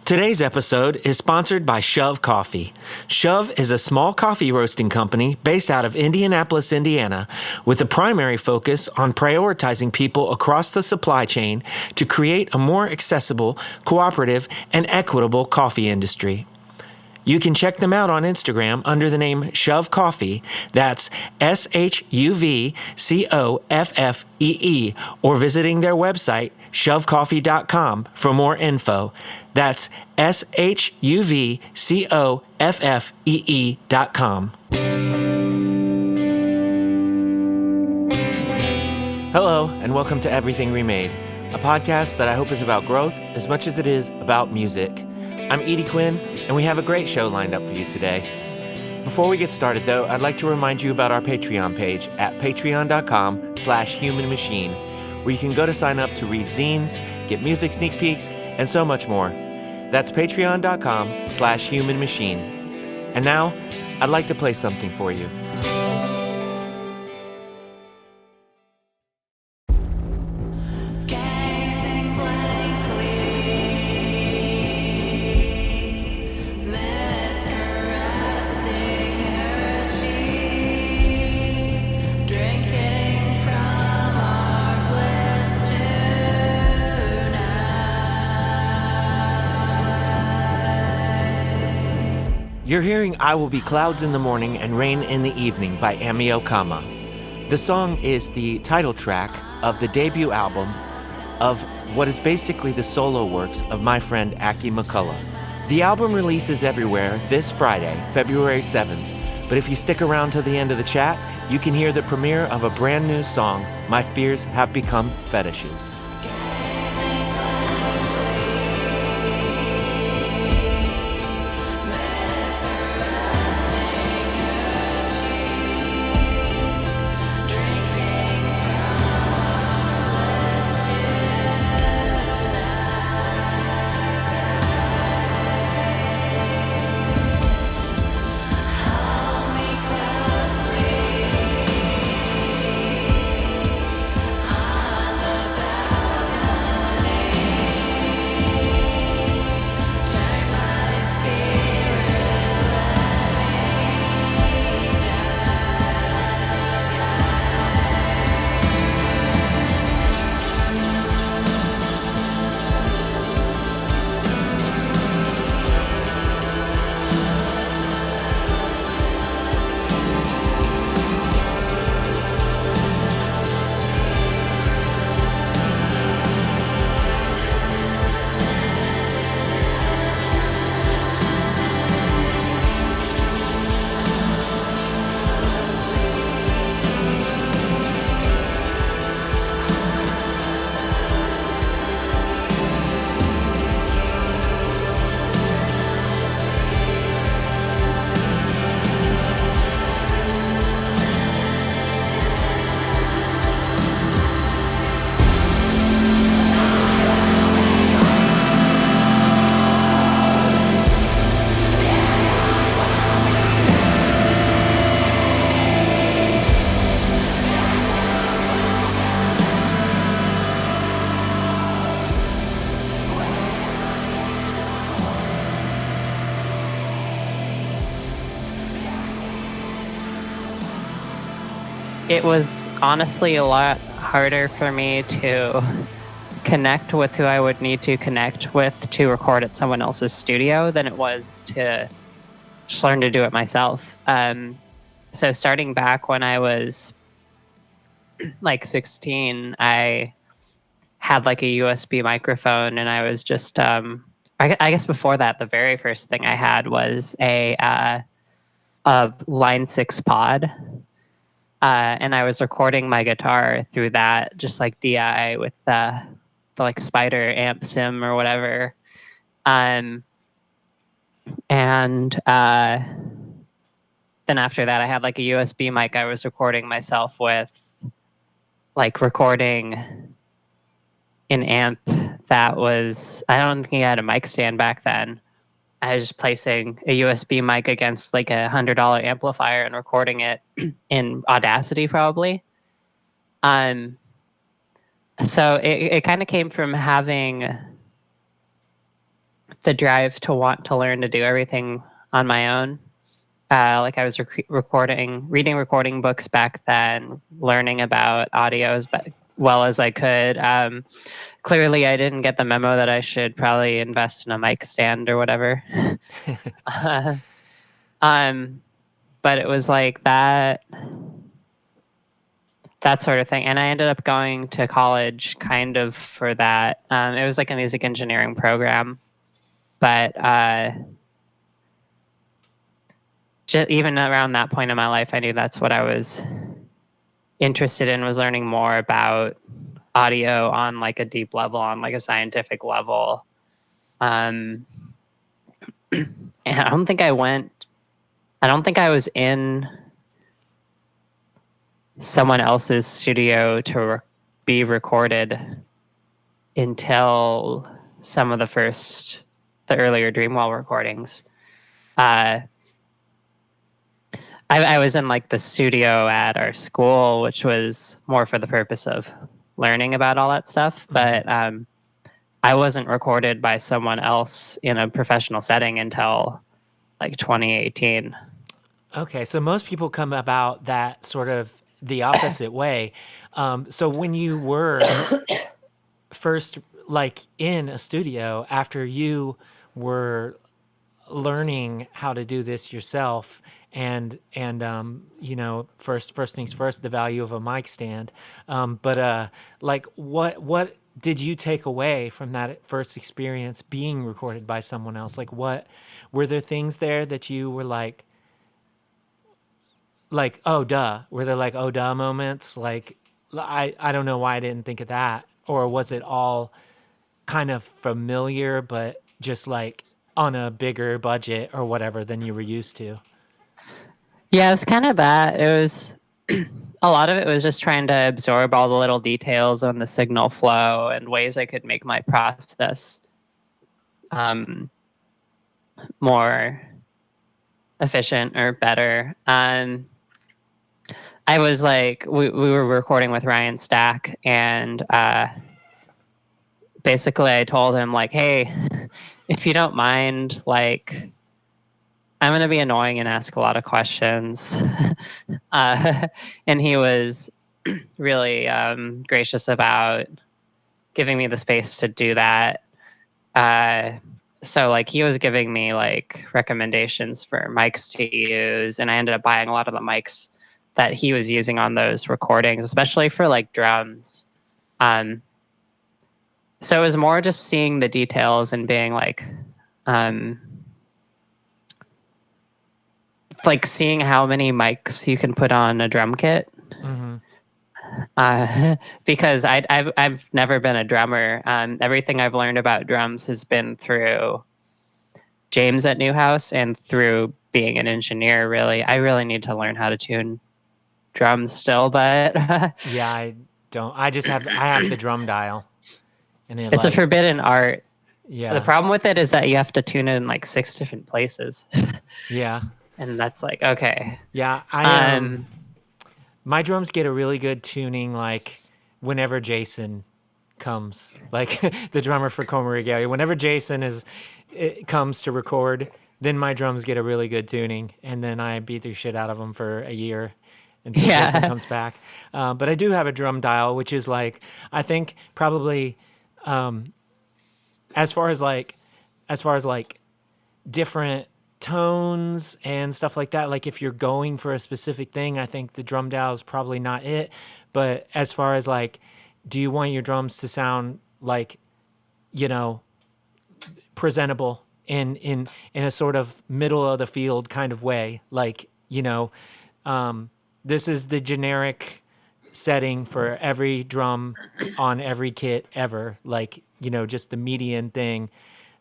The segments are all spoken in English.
Today's episode is sponsored by Shove Coffee. Shove is a small coffee roasting company based out of Indianapolis, Indiana, with a primary focus on prioritizing people across the supply chain to create a more accessible, cooperative, and equitable coffee industry. You can check them out on Instagram under the name Shove Coffee, that's SHUVCOFFEE, or visiting their website, shovecoffee.com, for more info. That's SHUVCOFFEE.com. Hello, and welcome to Everything Remade, a podcast that I hope is about growth as much as it is about music. I'm Edie Quinn, and we have a great show lined up for you today. Before we get started, though, I'd like to remind you about our Patreon page at patreon.com/humanmachine, where you can go to sign up to read zines, get music sneak peeks, and so much more. That's patreon.com/humanmachine. And now, I'd like to play something for you. You're hearing I Will Be Clouds in the Morning and Rain in the Evening by Ameokama. The song is the title track of the debut album of what is basically the solo works of my friend Aki McCullough. The album releases everywhere this Friday, February 7th, but if you stick around to the end of the chat, you can hear the premiere of a brand new song, My Fears Have Become Fetishes. It was honestly a lot harder for me to connect with who I would need to connect with to record at someone else's studio than it was to just learn to do it myself. So starting back when I was like 16, I had like a USB microphone, and I was just, I guess before that, the very first thing I had was a Line 6 pod. And I was recording my guitar through that, just like DI with the like Spider amp sim or whatever. And then after that, I had like a USB mic I was recording myself with, like recording an amp that was, I don't think I had a mic stand back then. I was just placing a USB mic against like $100 amplifier and recording it in Audacity probably. So it kind of came from having the drive to want to learn to do everything on my own. Like I was reading recording books back then, learning about audio as well as I could. Clearly, I didn't get the memo that I should probably invest in a mic stand or whatever. uh, but it was like that sort of thing. And I ended up going to college kind of for that. It was like a music engineering program, but even around that point in my life, I knew that's what I was interested in, was learning more about audio on like a deep level, on like a scientific level. And I don't think I was in someone else's studio to be recorded until some of the earlier Dreamwell recordings. I was in like the studio at our school, which was more for the purpose of learning about all that stuff. But I wasn't recorded by someone else in a professional setting until like 2018. Okay, so most people come about that sort of the opposite way. So when you were first like in a studio after you were learning how to do this yourself, and first things first, the value of a mic stand, but like what did you take away from that first experience being recorded by someone else? Like, what were there things there that you were like, oh duh, were there like oh duh moments, like I don't know why I didn't think of that, or was it all kind of familiar but just like on a bigger budget or whatever than you were used to? Yeah, it was kind of that. It was a lot of it was just trying to absorb all the little details on the signal flow and ways I could make my process more efficient or better. I was like, we were recording with Ryan Stack, and basically I told him like, hey, if you don't mind, like, I'm going to be annoying and ask a lot of questions. And he was really gracious about giving me the space to do that. So like he was giving me like recommendations for mics to use, and I ended up buying a lot of the mics that he was using on those recordings, especially for like drums. So it was more just seeing the details and being like seeing how many mics you can put on a drum kit. Mm-hmm. Because I've never been a drummer. Everything I've learned about drums has been through James at Newhouse and through being an engineer. Really, I really need to learn how to tune drums still, but Yeah, I have the drum dial, and it it's a like, forbidden art. The yeah, problem with it is that you have to tune it in like 6 different places, yeah, and that's like okay. yeah. My drums get a really good tuning like whenever Jason comes, like the drummer for Coma Regalia. Whenever Jason comes to record, then my drums get a really good tuning, and then I beat the shit out of them for a year until Jason Yeah. comes back. But I do have a drum dial, which is like, I think probably, as far as like different tones and stuff like that, like if you're going for a specific thing, I think the drum dial is probably not it. But as far as like, do you want your drums to sound like, you know, presentable in a sort of middle of the field kind of way, like, this is the generic setting for every drum on every kit ever, like, just the median thing.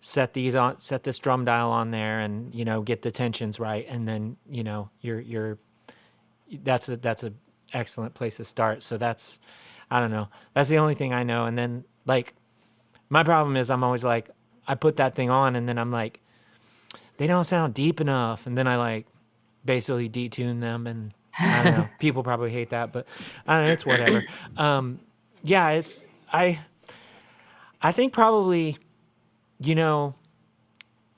Set this drum dial on there, and get the tensions right, and then you're that's a excellent place to start. So that's, I don't know, that's the only thing I know. And then like my problem is I'm always like, I put that thing on and then I'm like, they don't sound deep enough, and then I like basically detune them, and I don't know, people probably hate that, but I don't know, it's whatever. Yeah, I think probably, you know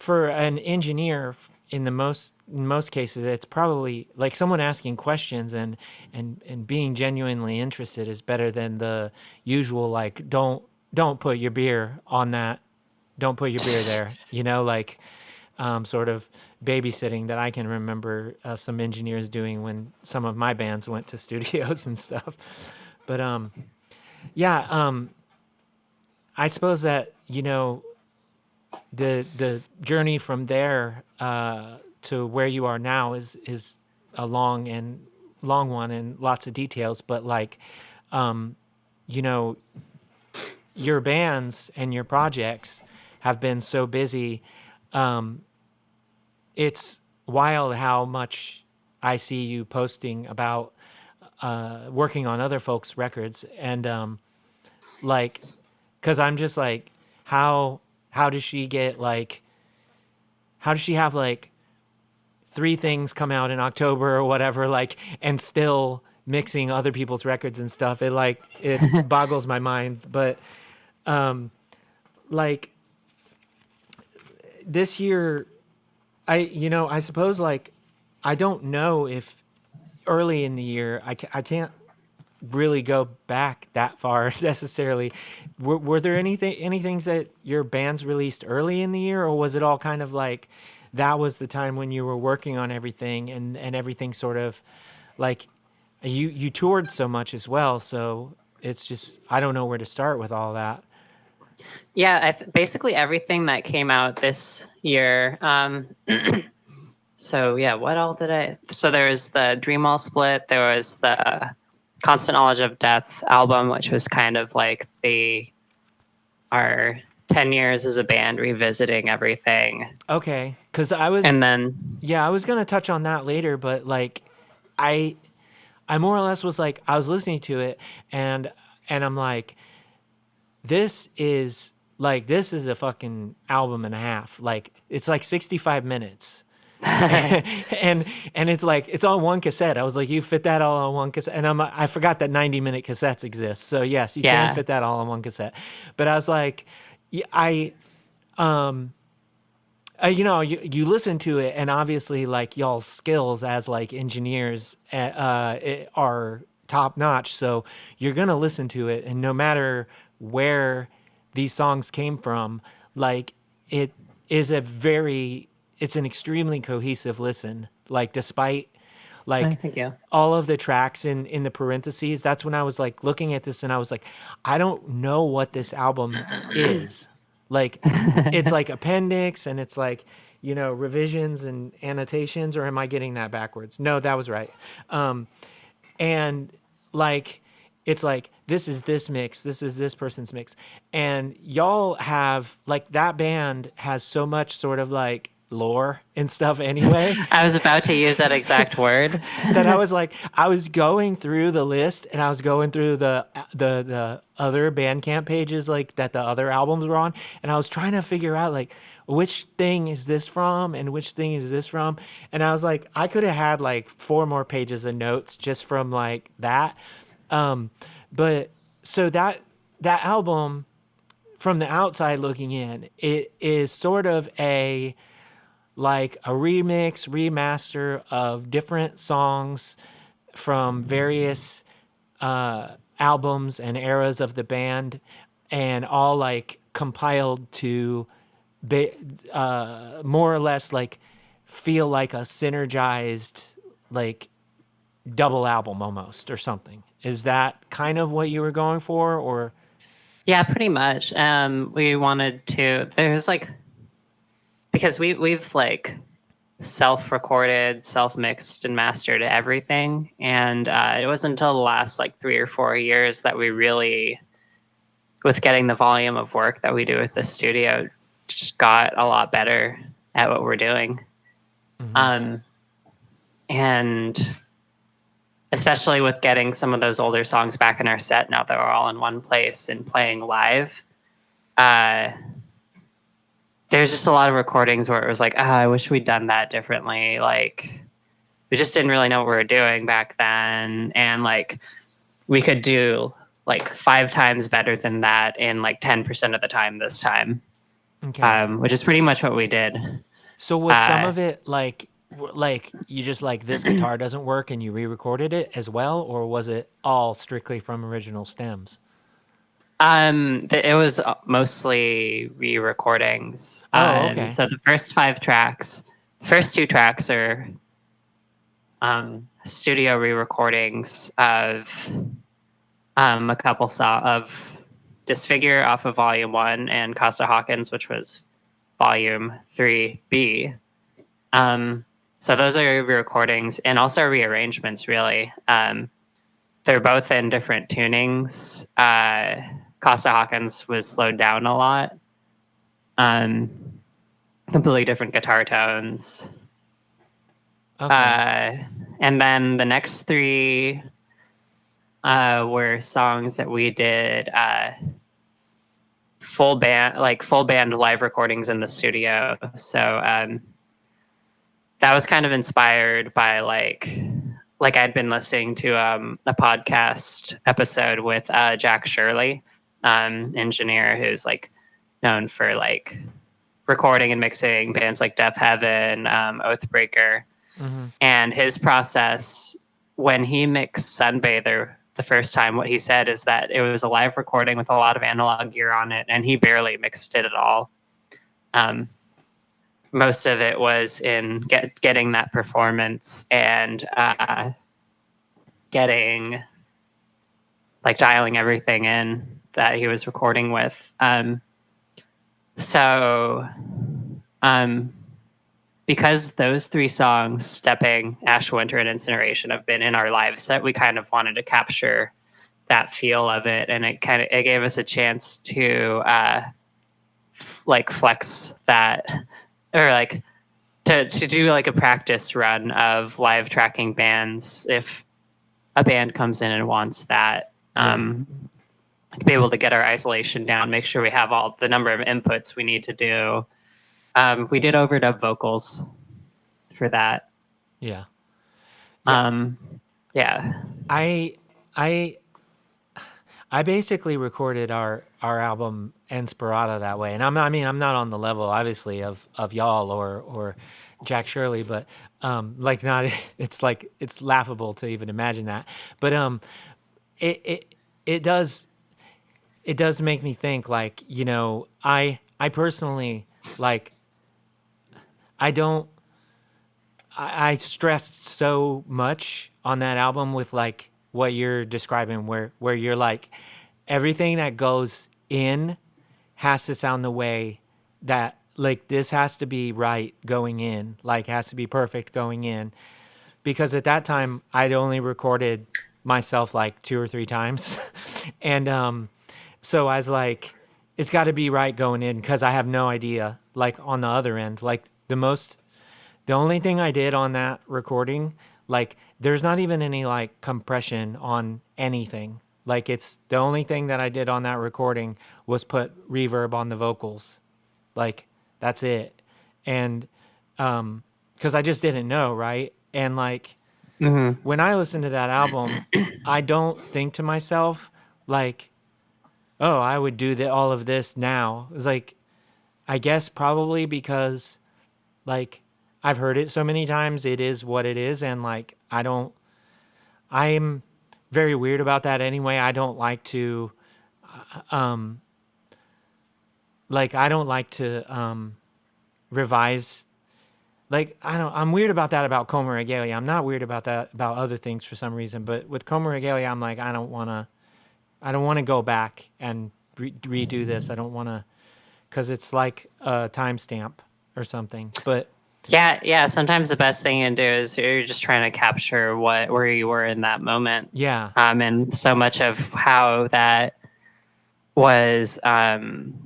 for an engineer, in most cases, it's probably like someone asking questions and being genuinely interested is better than the usual like don't put your beer on that, don't put your beer there, like sort of babysitting that I can remember some engineers doing when some of my bands went to studios and stuff. But yeah, I suppose that the journey from there to where you are now is a long one and lots of details. But like, you know, your bands and your projects have been so busy. It's wild how much I see you posting about working on other folks' records, and like, because I'm just like, how does she get like, how does she have like three things come out in October or whatever, like, and still mixing other people's records and stuff? It boggles my mind. But like this year, I suppose like I don't know if early in the year I can't really go back that far necessarily. Were there any things that your bands released early in the year, or was it all kind of like that was the time when you were working on everything and everything sort of like you toured so much as well, so it's just I don't know where to start with all that. Yeah, basically everything that came out this year. So yeah, what all did I? So there was the Dreamall split. There was the Constant Knowledge of Death album, which was kind of like our 10 years as a band revisiting everything. Okay, because And then I was gonna touch on that later, but like I I more or less was like I was listening to it and I'm like, this is a fucking album and a half. Like it's like 65 minutes. and it's like it's on one cassette. I was like, you fit that all on one cassette, and I forgot that 90-minute cassettes exist. So yes, you can fit that all on one cassette. But I was like, you listen to it, and obviously, like y'all's skills as like engineers are top notch. So you're gonna listen to it, and no matter where these songs came from, like it is it's an extremely cohesive listen. Like despite like thank you. all of the tracks in the parentheses, that's when I was like looking at this and I was like, I don't know what this album is. Like it's like appendix and it's like, revisions and annotations, or am I getting that backwards? No, that was right. And like it's like this is this mix, this is this person's mix, and y'all have like that band has so much sort of like lore and stuff anyway. I was about to use that exact word. That I was like, I was going through the list and I was going through the other Bandcamp pages like that the other albums were on, and I was trying to figure out like which thing is this from and which thing is this from, and I was like, I could have had like 4 more pages of notes just from like that. But so that album, from the outside looking in, it is sort of like a remix, remaster of different songs from various albums and eras of the band, and all like compiled to more or less like feel like a synergized like double album almost or something. Is that kind of what you were going for, or? Yeah, pretty much. We wanted to. There's like because we've like self-recorded, self-mixed, and mastered everything, and it wasn't until the last like 3 or 4 years that we really, with getting the volume of work that we do with the studio, just got a lot better at what we're doing. Mm-hmm. And especially with getting some of those older songs back in our set now that we're all in one place and playing live, there's just a lot of recordings where it was like, I wish we'd done that differently. Like, we just didn't really know what we were doing back then. And like, we could do like 5 times better than that in like 10% of the time this time. Okay. which is pretty much what we did. So was some Uh, of it like you just like this guitar doesn't work and you re-recorded it as well, or was it all strictly from original stems? it was mostly re-recordings. Oh, okay. So the first two tracks are studio re-recordings of a couple of Disfigure off of Volume 1 and Costa Hawkins, which was Volume 3B. So those are re-recordings and also rearrangements, really. They're both in different tunings. Costa Hawkins was slowed down a lot. Um, Completely different guitar tones. Okay. Uh, and then the next three were songs that we did full band live recordings in the studio. So that was kind of inspired by like I'd been listening to a podcast episode with Jack Shirley, engineer who's like known for like recording and mixing bands like Deaf Heaven, Oathbreaker, Mm-hmm. and his process when he mixed Sunbather the first time, what he said is that it was a live recording with a lot of analog gear on it, and he barely mixed it at all. Um, Most of it was in getting that performance and getting like dialing everything in that he was recording with. So um, because those three songs, Stepping, Ash Winter, and Incineration, have been in our live set, we kind of wanted to capture that feel of it, and it gave us a chance to like flex that, or like to do like a practice run of live tracking bands if a band comes in and wants that. Yeah. To be able to get our isolation down, make sure we have all the number of inputs we need to do. We did overdub vocals for that. Yeah. Yeah. Um, yeah. I I I basically recorded our album Inspirata that way, and I mean I'm not on the level obviously of y'all or Jack Shirley, but like not it's like it's laughable to even imagine that, but it it it does it does make me think like I personally like I don't I stressed so much on that album with like what you're describing where you're like everything that goes in has to sound the way that like this has to be right going in, like has to be perfect going in, because at that time I'd only recorded myself like two or three times and so I was like it's got to be right going in because I have no idea like on the other end like the only thing I did on that recording, like, there's not even any like compression on anything. Like, it's the only thing that I did on that recording was put reverb on the vocals. Like, that's it. And, because I just didn't know, right? And like, Mm-hmm. when I listen to that album, I don't think to myself, like, oh, I would do all of this now. It's like, I guess probably because like I've heard it so many times, it is what it is, and like I'm very weird about that anyway. I don't like to, um, I don't like to revise. Like I'm weird about that about Coma Regalia. I'm not weird about that about other things for some reason, but with Coma Regalia, I'm like I don't want to go back and redo this. I don't want to because it's like a timestamp or something. But Yeah. Sometimes the best thing you can do is you're just trying to capture where you were in that moment. yeah, And so much of how that was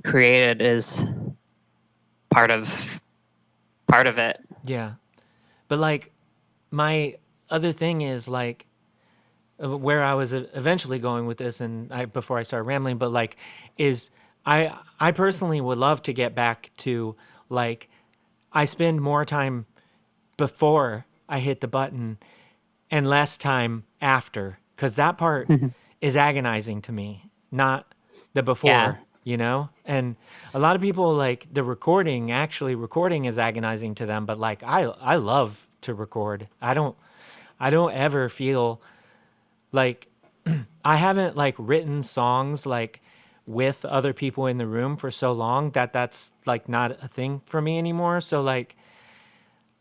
created is part of it. yeah. But like my other thing is like where I was eventually going with this, and before I start rambling, but like is I personally would love to get back to like I spend more time before I hit the button and less time after, because that part is agonizing to me, not the Yeah. before. you know? And a lot of people like the recording, actually recording is agonizing to them, but like I love to record. I don't ever feel like I haven't like written songs like with other people in the room for so long that that's like not a thing for me anymore. So like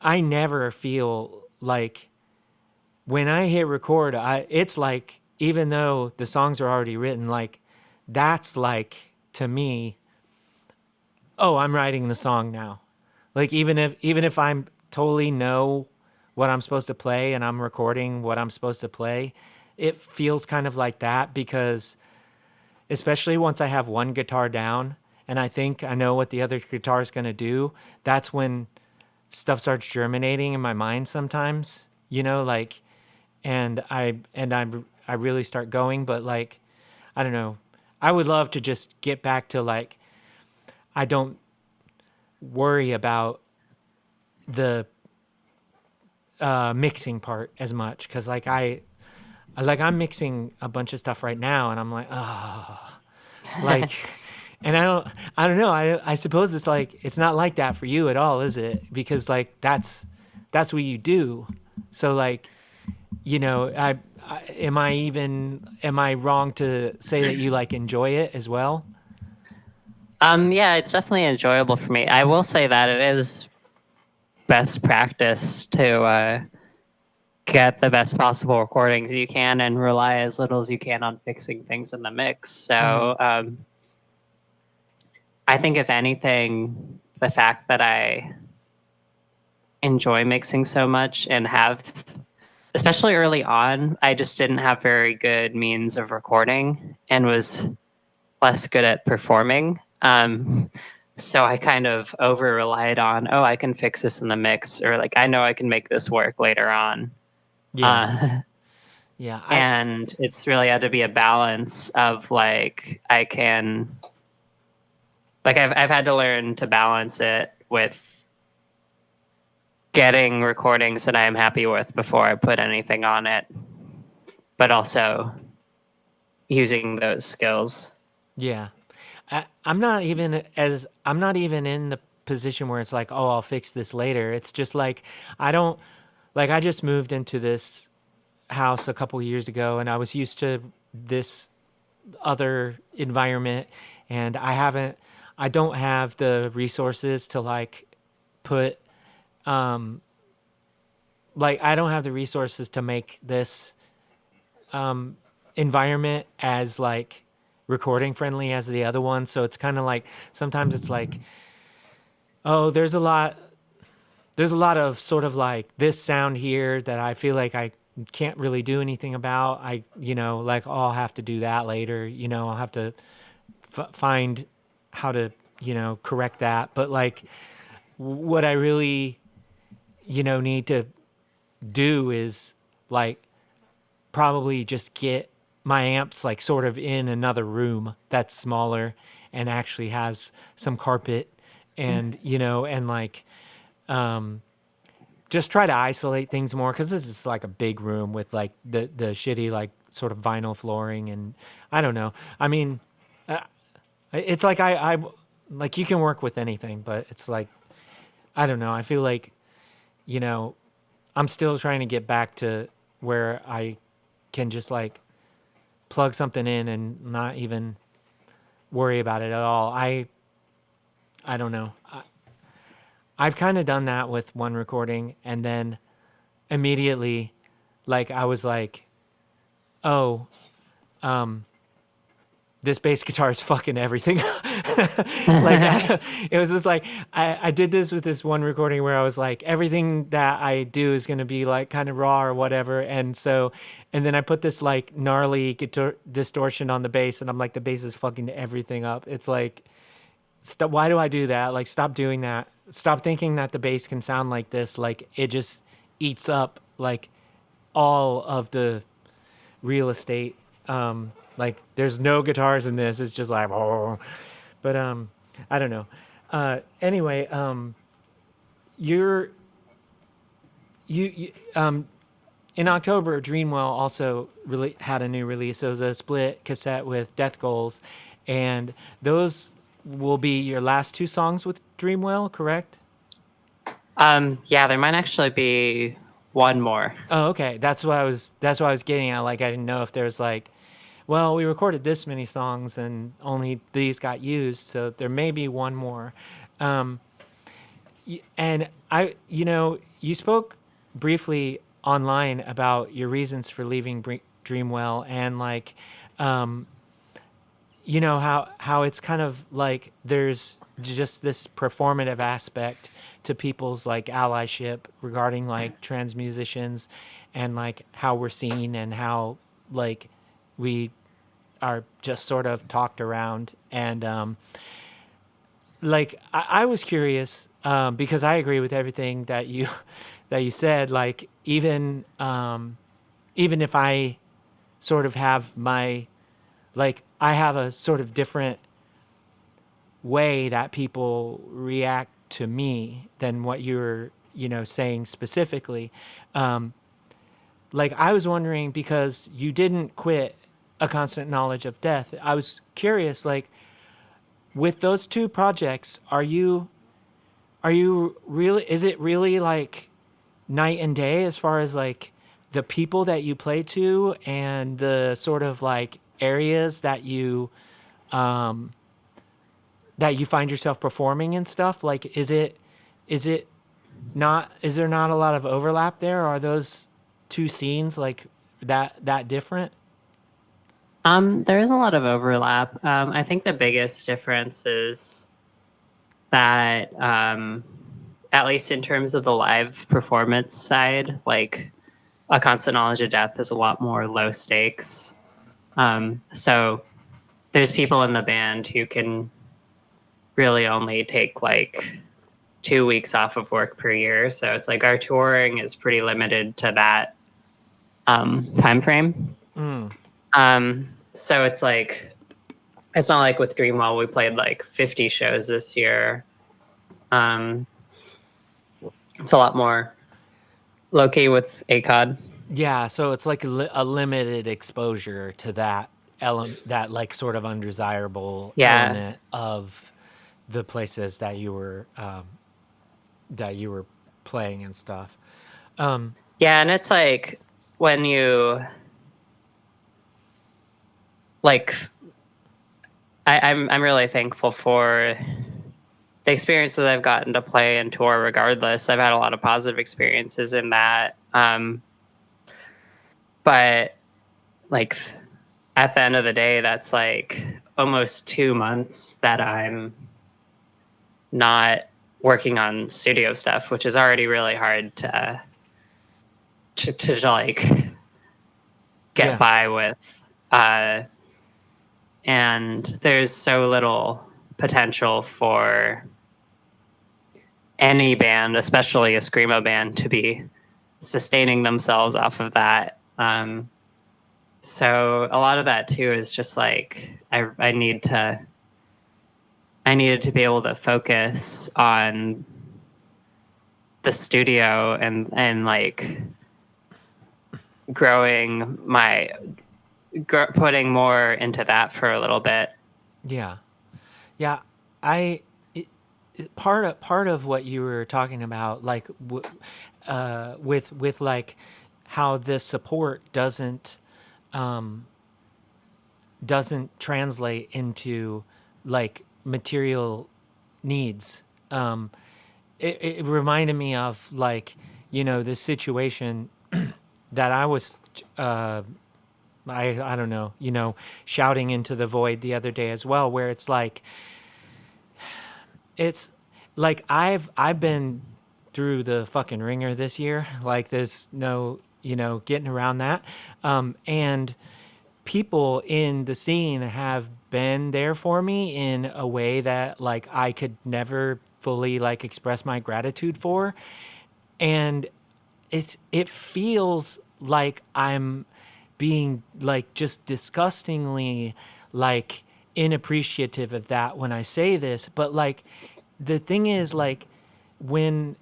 I never feel like when I hit record, it's like even though the songs are already written, like that's like to me, oh, I'm writing the song now. Like even if I'm totally know what I'm supposed to play and I'm recording what I'm supposed to play, it feels kind of like that because especially once I have one guitar down and I think I know what the other guitar is going to do, that's when stuff starts germinating in my mind sometimes, you know, like and I really start going, but like I don't know. I would love to just get back to like I don't worry about the mixing part as much cuz like I'm mixing a bunch of stuff right now and I'm like, oh, like and I don't know. I suppose it's like it's not like that for you at all, is it? Because like that's what you do. So like, you know, am I wrong to say that you like enjoy it as well? Yeah, it's definitely enjoyable for me. I will say that it is best practice to get the best possible recordings you can and rely as little as you can on fixing things in the mix. Hmm. So I think, if anything, the fact that I enjoy mixing so much and have, especially early on, I just didn't have very good means of recording and was less good at performing. So I kind of over relied on, oh, I can fix this in the mix, or like I know I can make this work later on. Yeah. Uh, Yeah. and it's really had to be a balance of like I can, like I've had to learn to balance it with getting recordings that I am happy with before I put anything on it, but also using those skills. Yeah. I'm not even in the position where it's like, oh, I'll fix this later. It's just like I don't like I just moved into this house a couple years ago and I was used to this other environment and I don't have the resources to like put like I don't have the resources to make this environment as like recording friendly as the other one. So it's kind of like sometimes it's like, oh, there's a lot of sort of like this sound here that I feel like I can't really do anything about. You know, like, oh, I'll have to do that later. You know, I'll have to find how to, you know, correct that. But like, what I really, you know, need to do is like probably just get my amps like sort of in another room that's smaller and actually has some carpet and, you know, and like, just try to isolate things more because this is like a big room with like the shitty like sort of vinyl flooring and I don't know. I mean, uh, it's like I like you can work with anything, but it's like I don't know. I feel like you know I'm still trying to get back to where I can just like plug something in and not even worry about it at all. I don't know. I've kind of done that with one recording and then immediately like I was like, oh, this bass guitar is fucking everything. Like it was just like I did this with this one recording where I was like everything that I do is going to be like kind of raw or whatever and then I put this like gnarly guitar distortion on the bass and I'm like the bass is fucking everything up. It's like stop, why do I do that? Like stop doing that. Stop thinking that the bass can sound like this. Like it just eats up like all of the real estate. Like there's no guitars in this. It's just like, oh, but I don't know. Anyway, you're you in October, Dreamwell also really had a new release. It was a split cassette with Death Goals, and those will be your last two songs with Dreamwell, correct? Yeah, there might actually be one more. Oh, okay. That's what I was getting at. Like, I didn't know if there's like, well, we recorded this many songs and only these got used, so there may be one more. Um, and you spoke briefly online about your reasons for leaving Dreamwell, and like, um, how it's kind of like there's just this performative aspect to people's like allyship regarding like trans musicians, and like how we're seen and how like we are just sort of talked around. And like I was curious, because I agree with everything that you that you said. Like, even if I sort of have my, like, I have a sort of different way that people react to me than what you're saying specifically. Like, I was wondering, because you didn't quit A Constant Knowledge of Death, I was curious, like, with those two projects, are you really, is it really like night and day as far as like the people that you play to and the sort of like areas um that you find yourself performing and stuff? Like, is it not, is there not a lot of overlap there? Are those two scenes like that different? There is a lot of overlap. I think the biggest difference is that, at least in terms of the live performance side, like A Constant Knowledge of Death is a lot more low stakes. So there's people in the band who can really only take like 2 weeks off of work per year. So it's like our touring is pretty limited to that time frame. Mm. So it's like, it's not like with Dreamwell, we played like 50 shows this year. It's a lot more low key with ACOD. Yeah, so it's like a limited exposure to that element, that like sort of undesirable Yeah. element of the places that you were playing and stuff. Yeah. And it's like when you like, I'm really thankful for the experiences I've gotten to play and tour regardless. I've had a lot of positive experiences in that. But like at the end of the day, that's like almost 2 months that I'm not working on studio stuff, which is already really hard to like get Yeah. by with. And there's so little potential for any band, especially a screamo band, to be sustaining themselves off of that. So a lot of that too is just like I needed to be able to focus on the studio and like putting more into that for a little bit. Yeah. Yeah, I part of what you were talking about, like with like how the support doesn't translate into like material needs. It reminded me of like, this situation that I was I don't know, shouting into the void the other day as well, where it's like I've been through the fucking ringer this year. Like, there's no, getting around that. And people in the scene have been there for me in a way that like I could never fully like express my gratitude for. And it feels like I'm being like just disgustingly like inappreciative of that when I say this, but like the thing is, like, when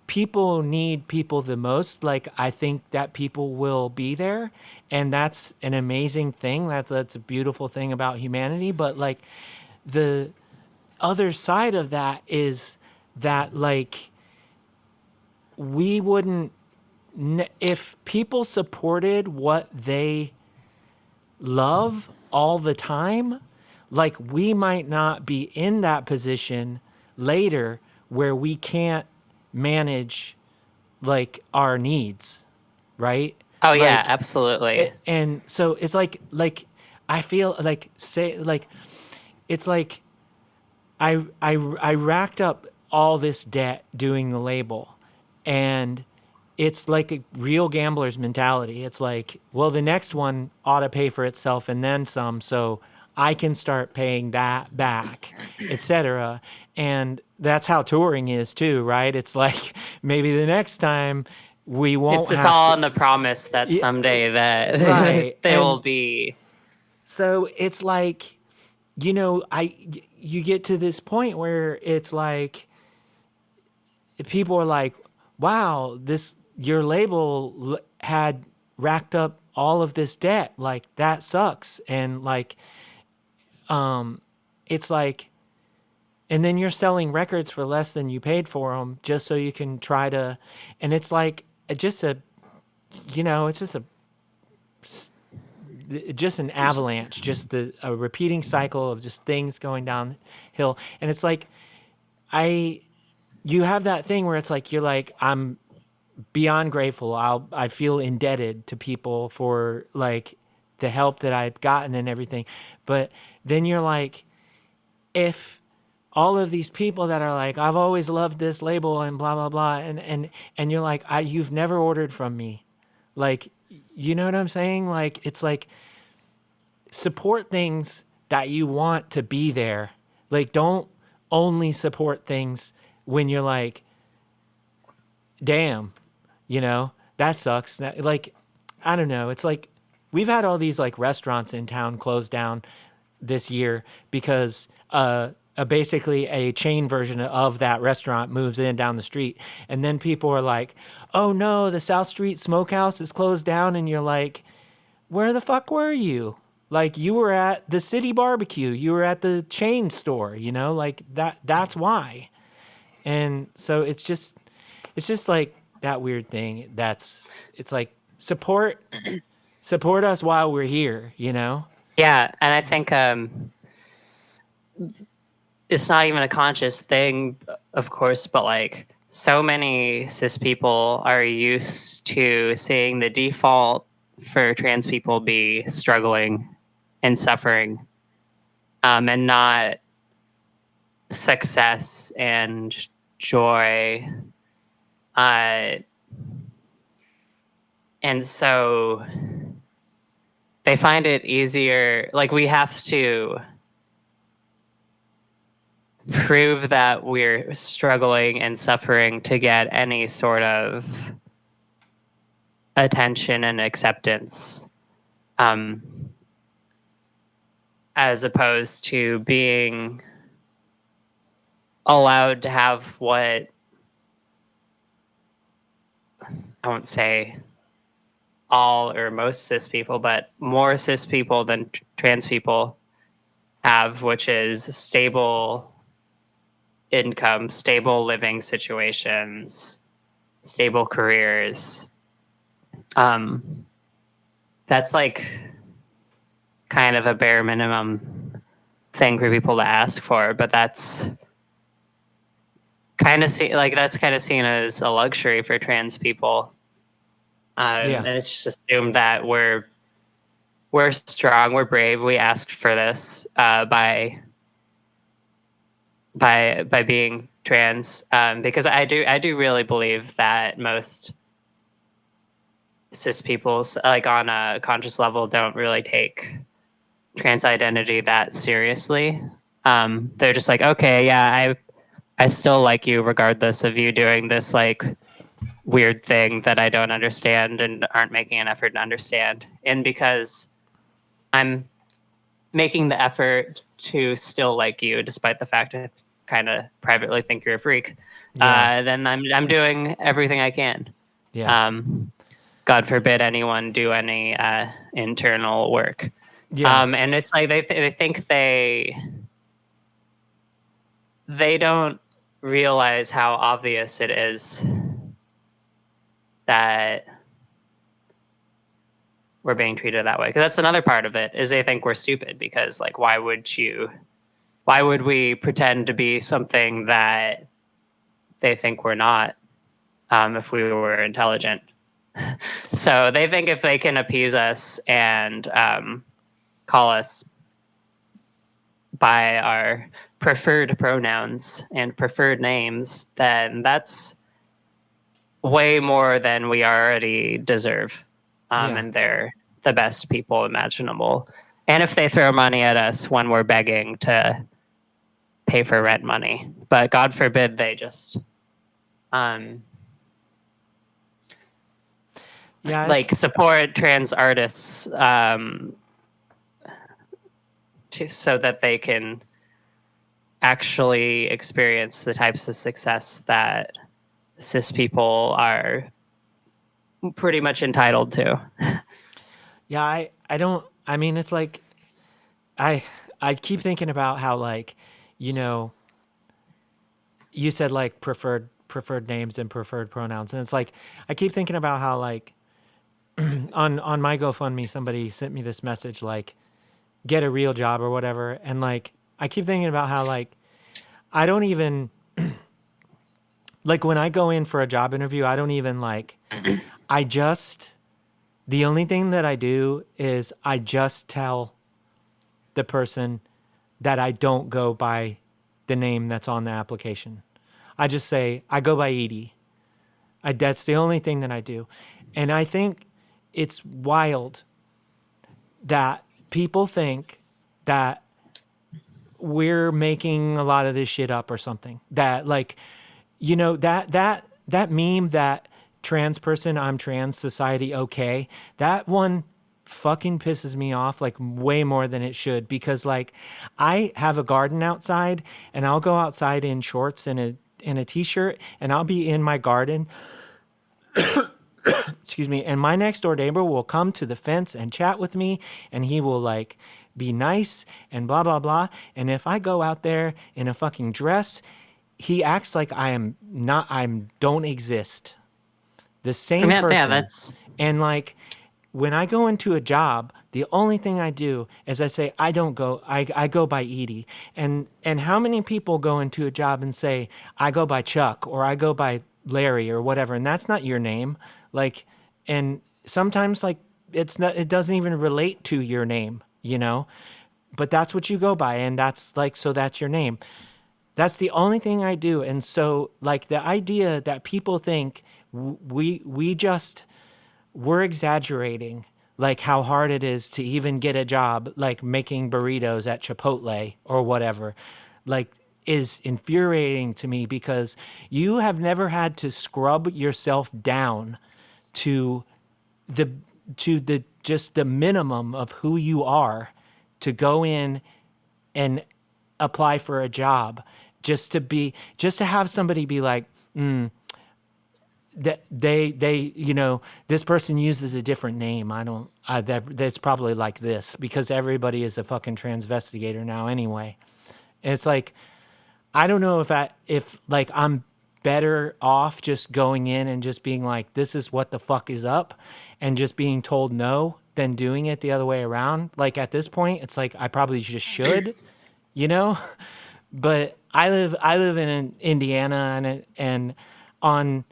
people need people the most, like I think that people will be there, and that's an amazing thing. That's a beautiful thing about humanity. But like the other side of that is that like we wouldn't if people supported what they love all the time, like we might not be in that position later where we can't manage like our needs, right? Oh yeah, Like absolutely. and so it's like I feel like say like it's like I racked up all this debt doing the label, and it's like a real gambler's mentality. It's like, well, the next one ought to pay for itself and then some, so I can start paying that back, etc. And that's how touring is too, right? It's like maybe the next time we won't It's have all to. on the promise that Yeah, someday that right. they will And be. so it's like, you get to this point where it's like people are like, wow, this your label had racked up all of this debt, like that sucks. And like it's like, and then you're selling records for less than you paid for them just so you can try to, and it's like just a, it's just an avalanche, just a repeating cycle of just things going downhill. And it's like I you have that thing where it's like you're like, I'm beyond grateful. I feel indebted to people for like the help that I've gotten and everything. But then you're like, if all of these people that are like, I've always loved this label and blah blah blah, and you're like, you've never ordered from me, like, you know what I'm saying? Like, it's like support things that you want to be there. Like, don't only support things when you're like, damn, that sucks. Like, I don't know. It's like we've had all these like restaurants in town close down this year because basically a chain version of that restaurant moves in down the street. And then people are like, oh no, the South Street Smokehouse is closed down. And you're like, where the fuck were you? Like, you were at the City Barbecue, you were at the chain store, like that's why. And so it's just like that weird thing. It's like support us while we're here. Yeah, and I think it's not even a conscious thing, of course, but like so many cis people are used to seeing the default for trans people be struggling and suffering, and not success and joy. And so they find it easier. Like, we have to prove that we're struggling and suffering to get any sort of attention and acceptance, as opposed to being allowed to have what, I won't say all or most cis people, but more cis people than trans people have, which is stable income, stable living situations, stable careers. That's like kind of a bare minimum thing for people to ask for, but that's kind of seen as a luxury for trans people. Yeah. And it's just assumed that we're strong, we're brave, we asked for this by being trans, because I do really believe that most cis people, like on a conscious level, don't really take trans identity that seriously. They're just like, okay, yeah, I still like you regardless of you doing this like weird thing that I don't understand and aren't making an effort to understand. And because I'm making the effort to still like you, despite the fact kind of privately think you're a freak, Yeah. then I'm doing everything I can. Yeah. God forbid anyone do any internal work. Yeah. And it's like they think they don't realize how obvious it is that we're being treated that way. Because that's another part of it, is they think we're stupid, because like why would we pretend to be something that they think we're not, if we were intelligent? So they think if they can appease us and call us by our preferred pronouns and preferred names, then that's way more than we already deserve. Yeah. And they're the best people imaginable. And if they throw money at us when we're begging to pay for rent money, but God forbid they just Yeah. like support trans artists so that they can actually experience the types of success that cis people are pretty much entitled to. Yeah. I don't, I mean, it's like, I, I keep thinking about how, like, you know, you said like preferred names and preferred pronouns. And it's like, I keep thinking about how, like, on my GoFundMe, somebody sent me this message, like, get a real job or whatever. And like, I keep thinking about how, like, I don't even, like, when I go in for a job interview, I don't even like, I just, the only thing that I do is I just tell the person that I don't go by the name that's on the application. I just say, I go by Edie. That's the only thing that I do. And I think it's wild that people think that we're making a lot of this shit up or something. That, like, you know, that meme, that trans person, I'm trans, society okay, that one fucking pisses me off like way more than it should, because like I have a garden outside and I'll go outside in shorts and a t-shirt and I'll be in my garden, excuse me, and my next door neighbor will come to the fence and chat with me, and he will like be nice and blah blah blah. And if I go out there in a fucking dress, he acts like I am not, I'm don't exist. The same Yeah, person. that's And like when I go into a job, the only thing I do is I say I don't go, I go by Edie. And how many people go into a job and say I go by Chuck or I go by Larry or whatever, and that's not your name. Like, and sometimes like it's not, it doesn't even relate to your name, you know? But that's what you go by, and that's like, so that's your name. That's the only thing I do. And so like the idea that people think we just, we're exaggerating like how hard it is to even get a job like making burritos at Chipotle or whatever, like, is infuriating to me, because you have never had to scrub yourself down to the just the minimum of who you are to go in and apply for a job, just to have somebody be like, that they you know, this person uses a different name. I don't, that's probably like this, because everybody is a fucking transvestigator now anyway. And it's like, I don't know if like I'm better off just going in and just being like, this is what the fuck is up, and just being told no, than doing it the other way around. Like at this point, it's like I probably just should, you know. But I live in Indiana, and on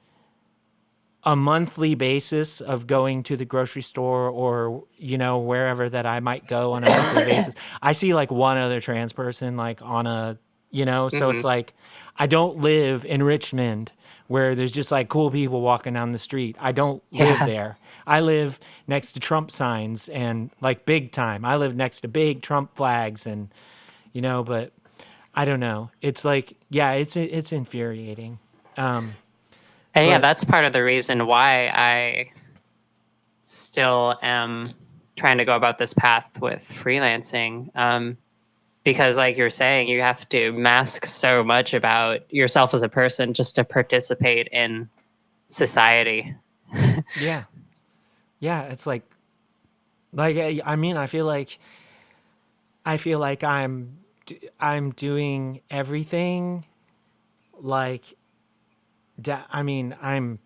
a monthly basis of going to the grocery store or, you know, wherever that I might go on a monthly basis, I see like one other trans person like on a, you know, so it's like I don't live in Richmond where there's just like cool people walking down the street. I don't live yeah. there. I live next to Trump signs and like big time. I live next to big Trump flags, and, you know, but I don't know. It's like, yeah, it's infuriating. And yeah, But that's part of the reason why I still am trying to go about this path with freelancing. because like you're saying, you have to mask so much about yourself as a person just to participate in society. Yeah. Yeah, it's like I mean, I feel like I'm doing everything like I mean, I'm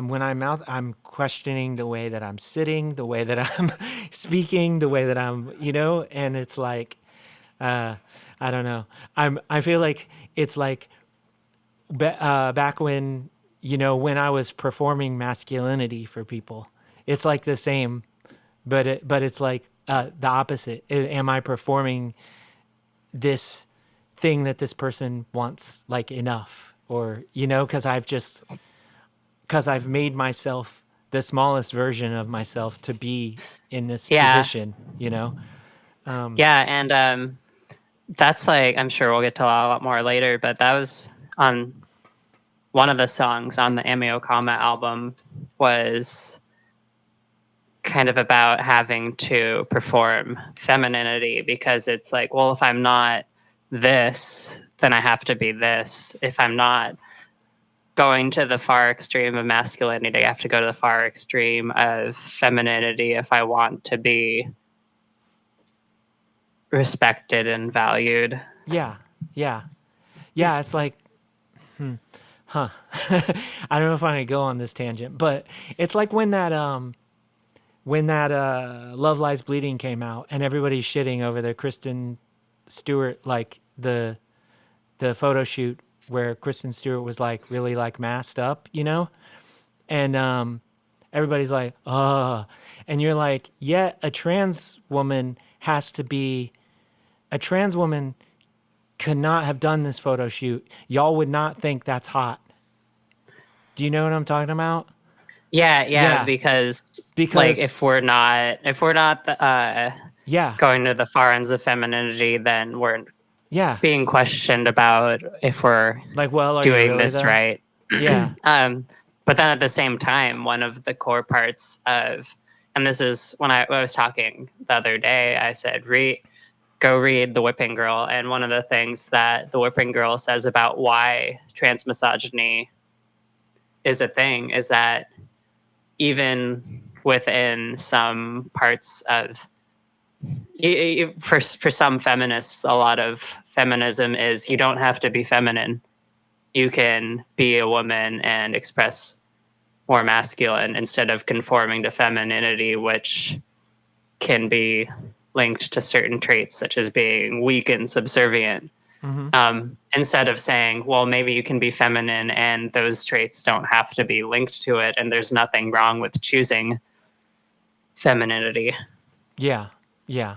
when I'm out, I'm questioning the way that I'm sitting, the way that I'm speaking, the way that I'm, and it's like uh I don't know. I feel like it's like back when when I was performing masculinity for people. It's like the same, but it's like the opposite. Am I performing this thing that this person wants like enough, or because I've made myself the smallest version of myself to be in this Yeah. position. Yeah, and that's like, I'm sure we'll get to a lot more later, but that was on one of the songs on the Ameokama album, was kind of about having to perform femininity, because it's like, well, if I'm not this, then I have to be this. If I'm not going to the far extreme of masculinity, I have to go to the far extreme of femininity if I want to be respected and valued. Yeah, yeah, yeah. It's like, huh. I don't know if I'm gonna go on this tangent, but it's like when that Love Lies Bleeding came out and everybody's shitting over the Kristen Stewart, like the photo shoot where Kristen Stewart was like really like masked up. And everybody's like, and you're like, yeah, a trans woman could not have done this photo shoot. Y'all would not think that's hot. Do you know what I'm talking about? Yeah, Yeah, because like because if we're not yeah, going to the far ends of femininity, then we're yeah. being questioned about if we're Like, well, are you doing really this though? right. Yeah, But then at the same time, one of the core parts of, and this is when I was talking the other day, I said, go read The Whipping Girl. And one of the things that The Whipping Girl says about why trans misogyny is a thing is that even within some parts of, for some feminists, a lot of feminism is you don't have to be feminine. You can be a woman and express more masculine instead of conforming to femininity, which can be linked to certain traits such as being weak and subservient. Instead of saying, well, maybe you can be feminine and those traits don't have to be linked to it, and there's nothing wrong with choosing femininity. yeah, yeah,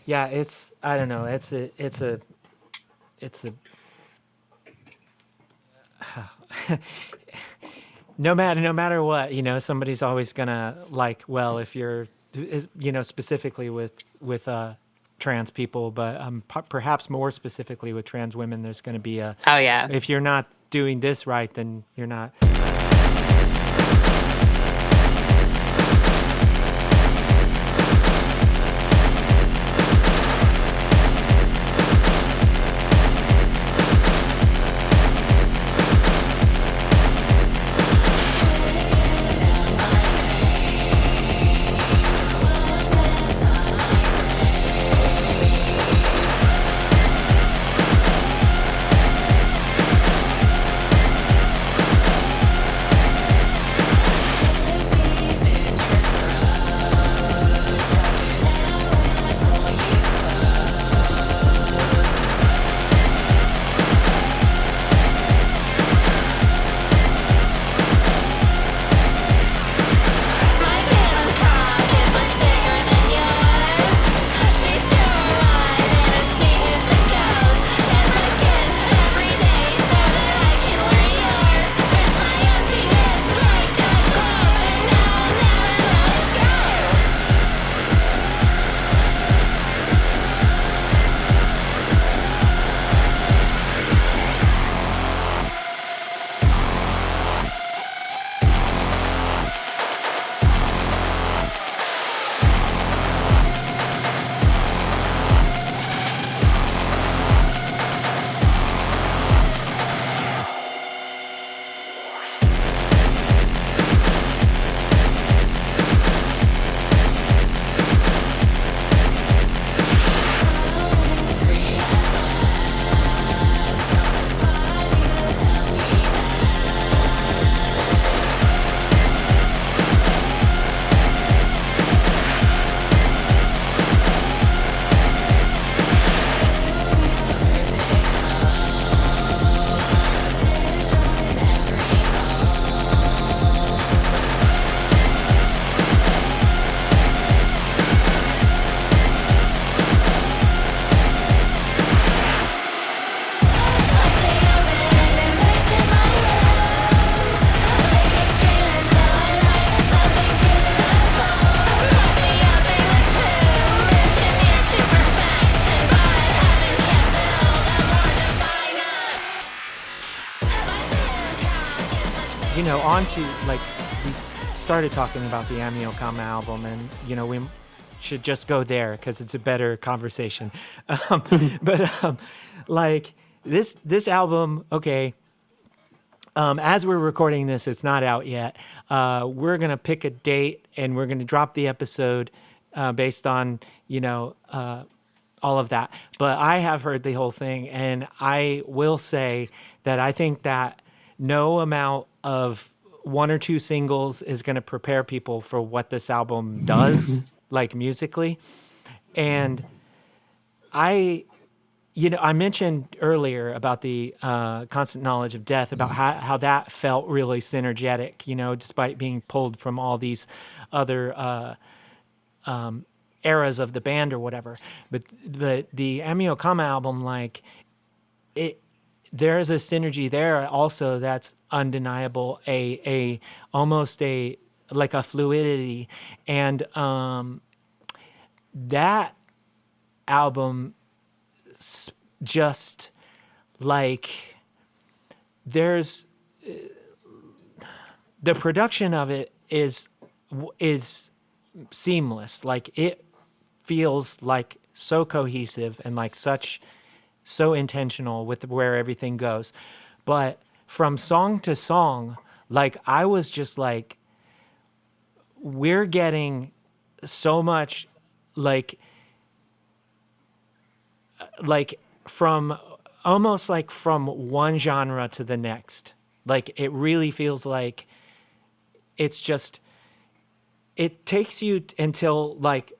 yeah. It's I don't know. It's a no matter what, somebody's always gonna like. Well, if you're, specifically with trans people, but perhaps more specifically with trans women, there's gonna be Oh yeah. if you're not doing this right, then you're not. on to, like, we started talking about the Ameokama album, and we should just go there because it's a better conversation. Um, but like this album, okay. As we're recording this, it's not out yet. We're gonna pick a date and we're gonna drop the episode based on all of that. But I have heard the whole thing, and I will say that I think that no amount of one or two singles is going to prepare people for what this album does, like musically. And I, I mentioned earlier about the constant knowledge of death, about how that felt really synergetic, despite being pulled from all these other eras of the band or whatever. But the Ameokama album, like it, there's a synergy there also that's undeniable. A almost a like a fluidity, and that album just like there's the production of it is seamless. Like it feels like so cohesive and like so intentional with where everything goes. But from song to song, like I was just like, we're getting so much like from almost like from one genre to the next. Like it really feels like it's just, it takes you until like,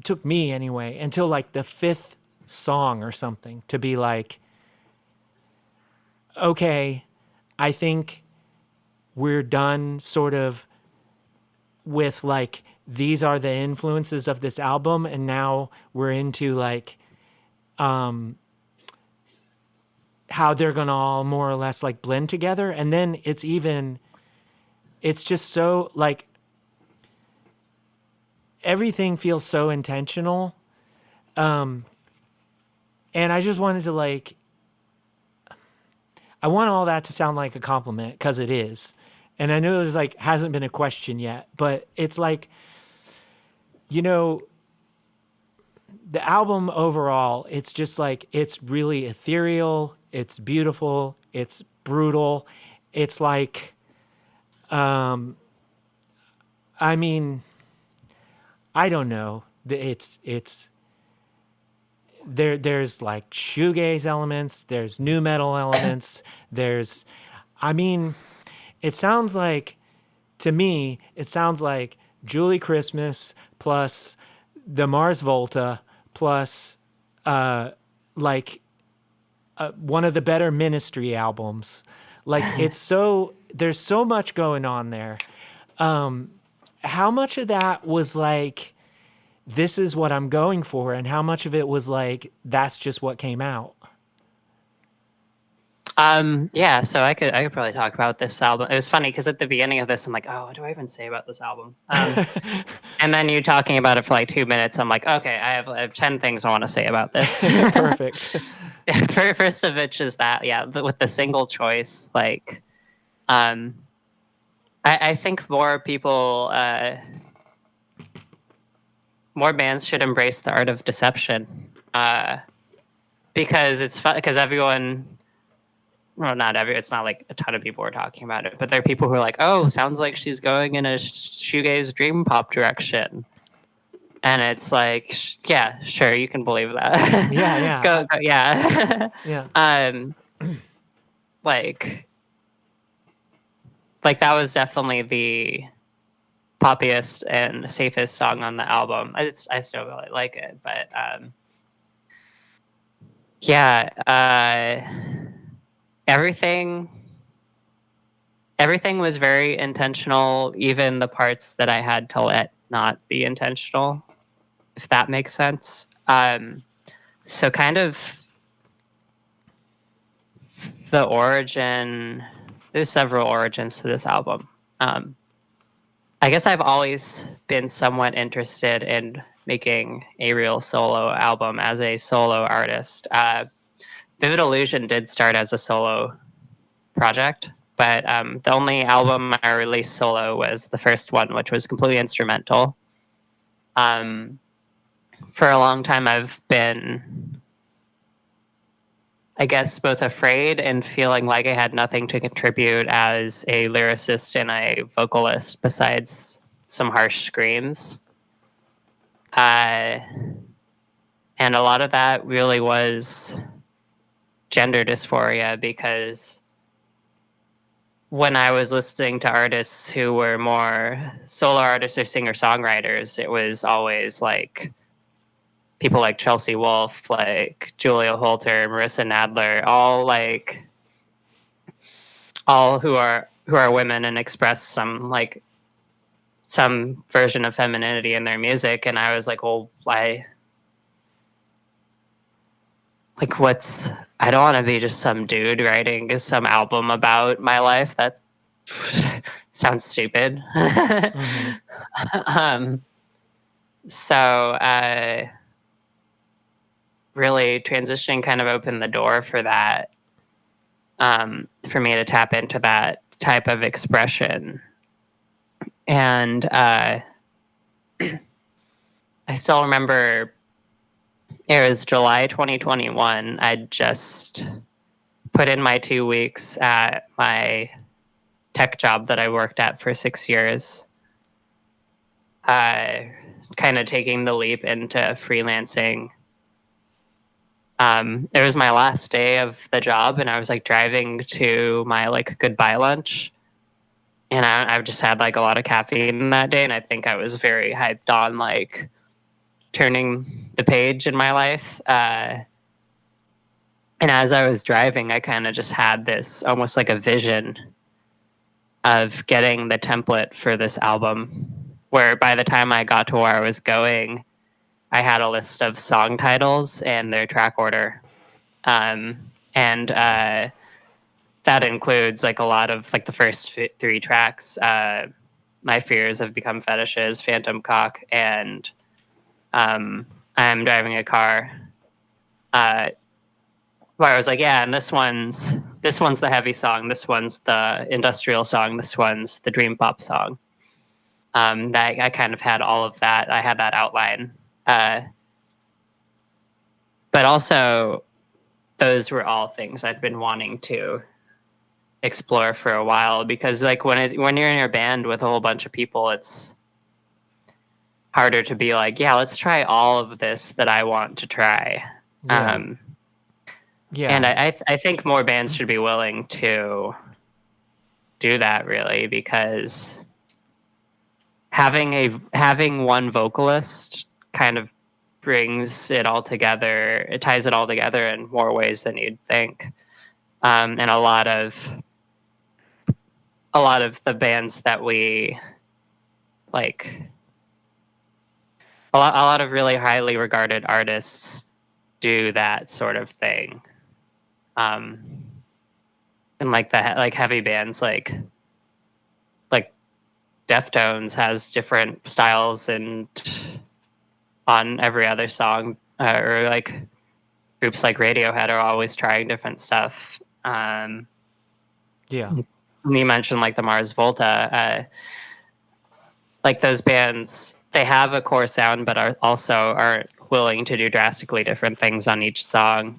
took me anyway, until like the fifth song or something to be like, okay, I think we're done sort of with like, these are the influences of this album, and now we're into like how they're gonna all more or less like blend together. And then it's just so like everything feels so intentional. And I just wanted to like, I want all that to sound like a compliment, because it is. And I know there's like, hasn't been a question yet, but it's like, the album overall, it's just like, it's really ethereal. It's beautiful. It's brutal. It's like, I mean, I don't know. It's there's like shoegaze elements, there's new metal elements, I mean, it sounds like, to me, it sounds like Julie Christmas plus the Mars Volta plus one of the better Ministry albums. Like there's so much going on there. How much of that was like, this is what I'm going for, and how much of it was like, that's just what came out? Yeah, so I could probably talk about this album. It was funny because at the beginning of this, I'm like, oh, what do I even say about this album? And then you talking about it for like 2 minutes, I'm like, okay, I have 10 things I want to say about this. Perfect. First of which is that, yeah, with the single choice, like, I think more people, more bands should embrace the art of deception, because it's fun. Because everyone, well, not every, it's not like a ton of people are talking about it, but there are people who are like, "Oh, sounds like she's going in a shoegaze dream pop direction," and it's like, yeah, sure, you can believe that. Yeah, go, yeah, yeah. Like that was definitely the poppiest and safest song on the album. I still really like it, but everything was very intentional, even the parts that I had to let not be intentional, if that makes sense. So kind of the origin, there's several origins to this album. I guess I've always been somewhat interested in making a real solo album as a solo artist. Vivid Illusion did start as a solo project, but the only album I released solo was the first one, which was completely instrumental. For a long time, I've been, I guess, both afraid and feeling like I had nothing to contribute as a lyricist and a vocalist besides some harsh screams. And a lot of that really was gender dysphoria, because when I was listening to artists who were more solo artists or singer-songwriters, it was always like people like Chelsea Wolfe, like Julia Holter, Marissa Nadler, all who are women and express some version of femininity in their music. And I was like, well, I don't want to be just some dude writing some album about my life. That sounds stupid. Mm-hmm. So really transitioning kind of opened the door for that, for me to tap into that type of expression. And I still remember it was July 2021. I just put in my 2 weeks at my tech job that I worked at for 6 years, kind of taking the leap into freelancing. It was my last day of the job, and I was like driving to my like goodbye lunch, and I've just had like a lot of caffeine that day, and I think I was very hyped on like turning the page in my life. And as I was driving, I kind of just had this almost like a vision of getting the template for this album, where by the time I got to where I was going, I had a list of song titles and their track order. And that includes like a lot of like the first 3 tracks, My Fears Have Become Fetishes, Phantom Cock, and I'm Driving a Car. Where I was like, yeah, and this one's the heavy song, this one's the industrial song, this one's the dream pop song. That I kind of had all of that. I had that outline, but also those were all things I'd been wanting to explore for a while, because like when you're in your band with a whole bunch of people, it's harder to be like, yeah, let's try all of this that I want to try. Yeah. Yeah. And I think more bands should be willing to do that, really, because having one vocalist kind of brings it all together. It ties it all together in more ways than you'd think. And a lot of the bands that we like, a lot of really highly regarded artists do that sort of thing. And like heavy bands like Deftones has different styles and on every other song, or like groups like Radiohead are always trying different stuff. Yeah. You mentioned like the Mars Volta, like those bands, they have a core sound, but aren't willing to do drastically different things on each song.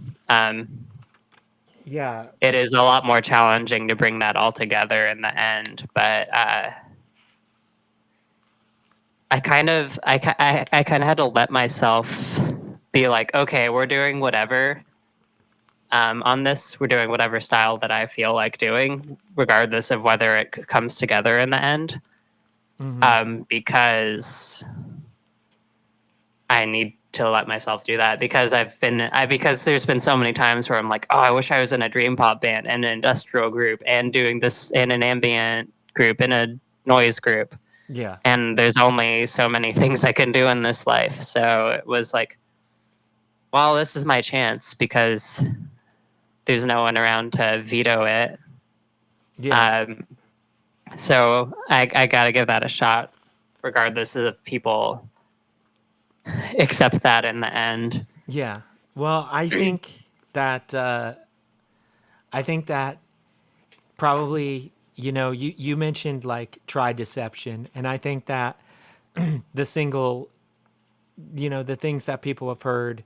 Yeah. It is a lot more challenging to bring that all together in the end, but I kind of had to let myself be like, okay, we're doing whatever. On this, we're doing whatever style that I feel like doing, regardless of whether it comes together in the end. Mm-hmm. Because I need to let myself do that, because because there's been so many times where I'm like, oh, I wish I was in a dream pop band and an industrial group and doing this in an ambient group and a noise group. Yeah. And there's only so many things I can do in this life. So it was like, well, this is my chance, because there's no one around to veto it. Yeah. So I got to give that a shot, regardless of people accept that in the end. Yeah. Well, I think that probably, you mentioned like Try Deception, and I think that the single, the things that people have heard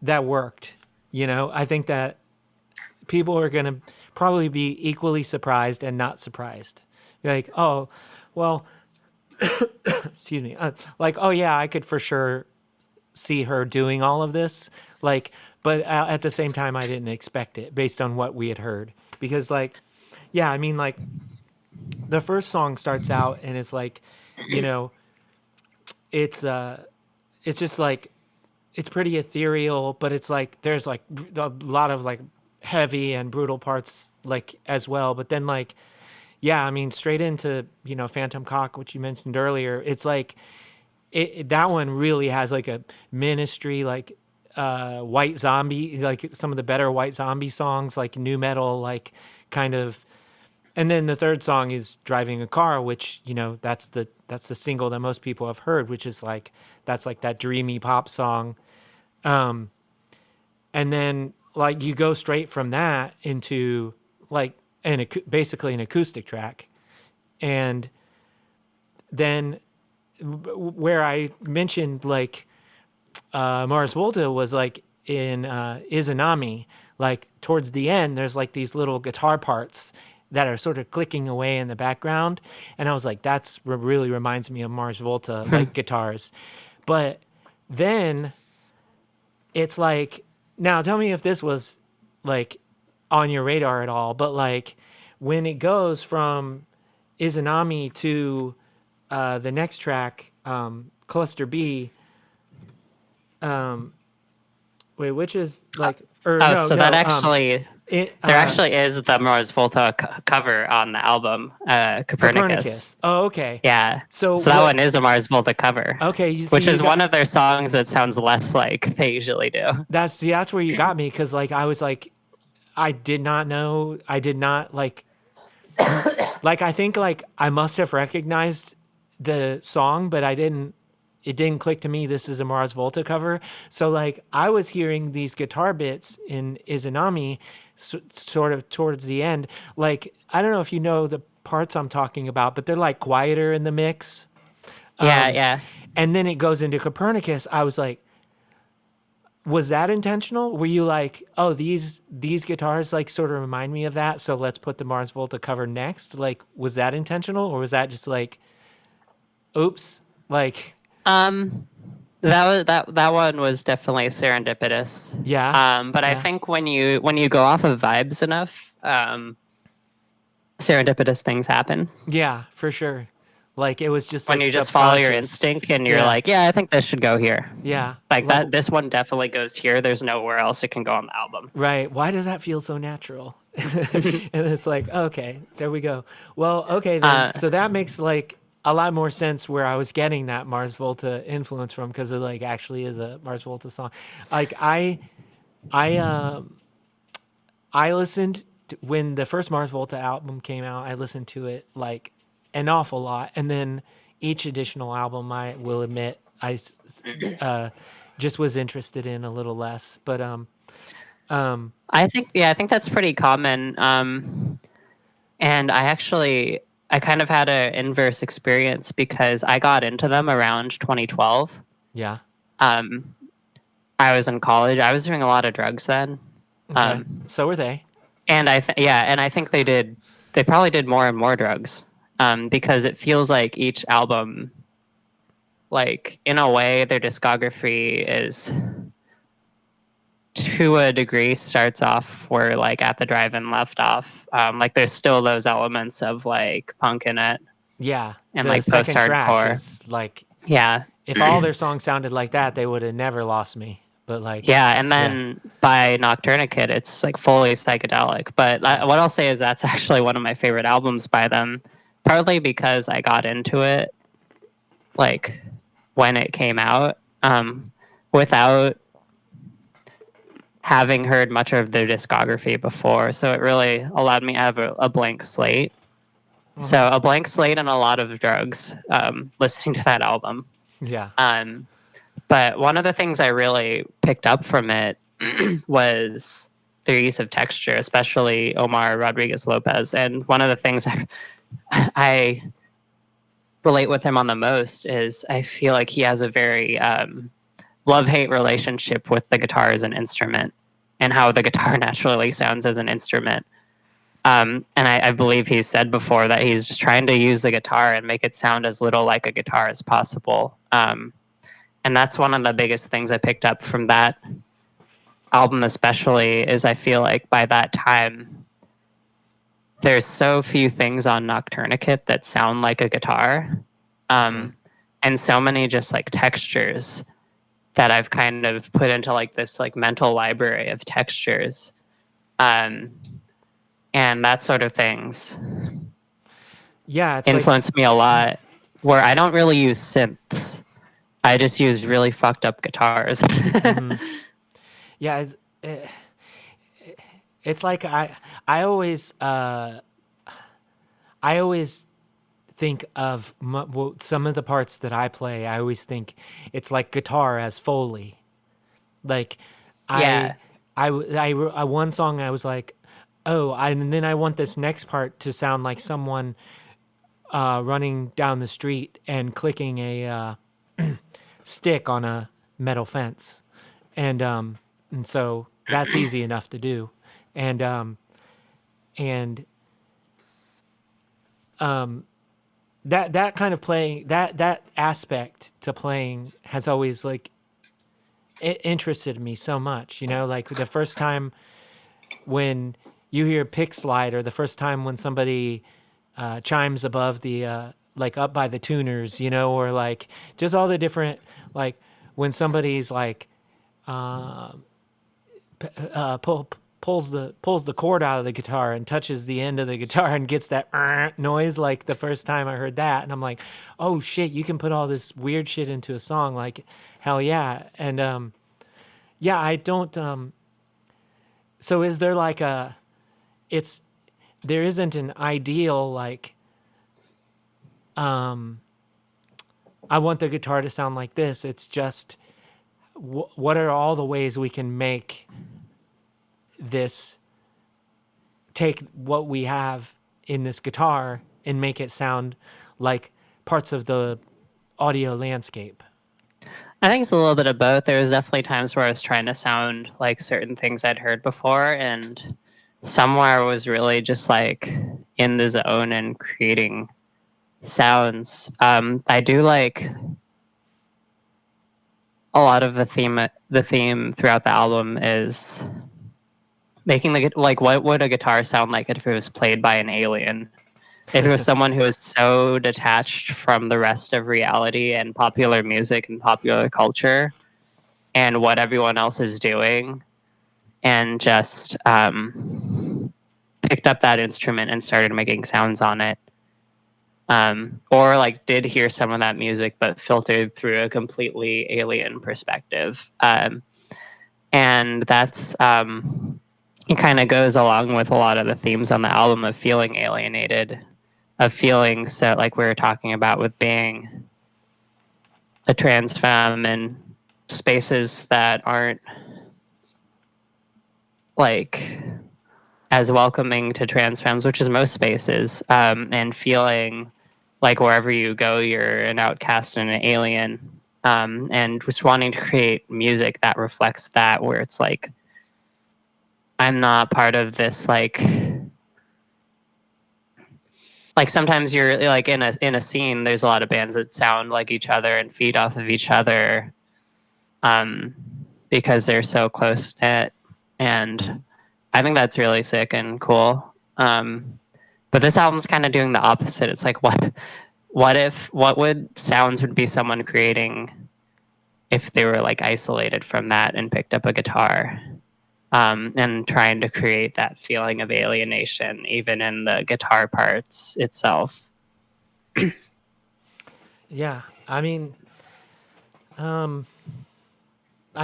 that worked, I think that people are going to probably be equally surprised and not surprised. Like, oh, well, excuse me. Like, oh yeah, I could for sure see her doing all of this. Like, but at the same time, I didn't expect it based on what we had heard. Because, like, yeah, I mean, like, the first song starts out and it's like, you know, it's just like it's pretty ethereal, but it's like there's like a lot of like heavy and brutal parts like as well. But then like, yeah, I mean, straight into Phantom Cock, which you mentioned earlier. It's like that one really has like a ministry like White Zombie, like some of the better White Zombie songs, like new metal, like kind of. And then the third song is Driving a Car, which, that's the single that most people have heard, which is like, that's like that dreamy pop song. And then like you go straight from that into like basically an acoustic track. And then where I mentioned like Mars Volta was like in Izanami, like towards the end, there's like these little guitar parts that are sort of clicking away in the background. And I was like, that's really reminds me of Mars Volta, like guitars. But then it's like, now tell me if this was like on your radar at all, but like when it goes from Izanami to the next track, Cluster B, wait, which is like, or no, so no, that actually, there actually is the Mars Volta cover on the album, Copernicus. Oh, okay. Yeah. So that one is a Mars Volta cover. Okay, which is one of their songs that sounds less like they usually do. That's where you got me, because like I was like, I did not know, I did not like, like I think like I must have recognized the song, but it didn't click to me this is a Mars Volta cover. So like I was hearing these guitar bits in Izanami sort of towards the end. Like I don't know if you know the parts I'm talking about, but they're like quieter in the mix. Yeah. And then it goes into Copernicus. I was like, was that intentional? Were you like, oh, these guitars like sort of remind me of that, so let's put the Mars Volta cover next? Like, was that intentional, or was that just like, oops, like? That one was definitely serendipitous. Yeah. But I think when you go off of vibes enough, serendipitous things happen. Yeah, for sure. Like it was just when like you just follow your instinct and you're like, yeah, I think this should go here. Yeah. Like that. This one definitely goes here. There's nowhere else it can go on the album. Right. Why does that feel so natural? And it's like, okay, there we go. Well, okay then. So that makes like a lot more sense where I was getting that Mars Volta influence from, because it like actually is a Mars Volta song. Like I listened to, when the first Mars Volta album came out, I listened to it like an awful lot, and then each additional album, I will admit, I just was interested in a little less. But I think that's pretty common. And I kind of had an inverse experience because I got into them around 2012. Yeah. I was in college. I was doing a lot of drugs then. Okay. So were they. And I think they probably did more and more drugs. Because it feels like each album, like in a way, their discography is, to a degree, starts off where like At the Drive-In left off. Like there's still those elements of like punk in it. Yeah. And like post-hardcore. Is like, yeah. If all their songs sounded like that, they would have never lost me. But like, yeah, and then by Nocturnicate, it's like fully psychedelic. But what I'll say is that's actually one of my favorite albums by them. Partly because I got into it, like, when it came out, without having heard much of their discography before. So it really allowed me to have a blank slate. Mm-hmm. So a blank slate and a lot of drugs, listening to that album. Yeah. But one of the things I really picked up from it was their use of texture, especially Omar Rodriguez Lopez. And one of the things I relate with him on the most is I feel like he has a very love-hate relationship with the guitar as an instrument and how the guitar naturally sounds as an instrument. And I believe he said before that he's just trying to use the guitar and make it sound as little like a guitar as possible. And that's one of the biggest things I picked up from that album, especially, is I feel like by that time, there's so few things on Nocturnicate that sound like a guitar. And so many just like textures that I've kind of put into like this like mental library of textures. And that sort of things Yeah, it's influenced me a lot, where I don't really use synths. I just use really fucked up guitars. yeah, it's like I always think of some of the parts that I play. I always think it's like guitar as Foley. Like Yeah. I one song I was like, oh, and then I want this next part to sound like someone running down the street and clicking a stick on a metal fence, and so that's easy enough to do, and and that kind of playing, that aspect to playing has always like interested me so much. You know, like the first time when you hear pick slide, or the first time when somebody chimes above the like up by the tuners, you know, or like just all the different, like when somebody's like pulls the cord out of the guitar and touches the end of the guitar and gets that noise. Like the first time I heard that, and I'm like, oh shit, you can put all this weird shit into a song. Like hell yeah. And yeah, I don't so is there like there isn't an ideal like I want the guitar to sound like this. It's just what are all the ways we can make this, take what we have in this guitar and make it sound like parts of the audio landscape. I think it's a little bit of both. There was definitely times where I was trying to sound like certain things I'd heard before, and somewhere I was really just like in the zone and creating sounds. I do like a lot of the theme throughout the album is making like what would a guitar sound like if it was played by an alien? If it was someone who is so detached from the rest of reality and popular music and popular culture and what everyone else is doing, and just picked up that instrument and started making sounds on it. Or like did hear some of that music but filtered through a completely alien perspective. And that's it kind of goes along with a lot of the themes on the album of feeling alienated, of feeling so like we were talking about with being a trans femme in spaces that aren't like as welcoming to trans femmes, which is most spaces, and feeling like wherever you go, you're an outcast and an alien, and just wanting to create music that reflects that, where it's like, I'm not part of this, like sometimes you're like in a scene, there's a lot of bands that sound like each other and feed off of each other, because they're so close knit, and I think that's really sick and cool. But this album's kind of doing the opposite. It's like, what would sounds would be someone creating if they were like isolated from that and picked up a guitar, and trying to create that feeling of alienation, even in the guitar parts itself. Yeah, I mean, I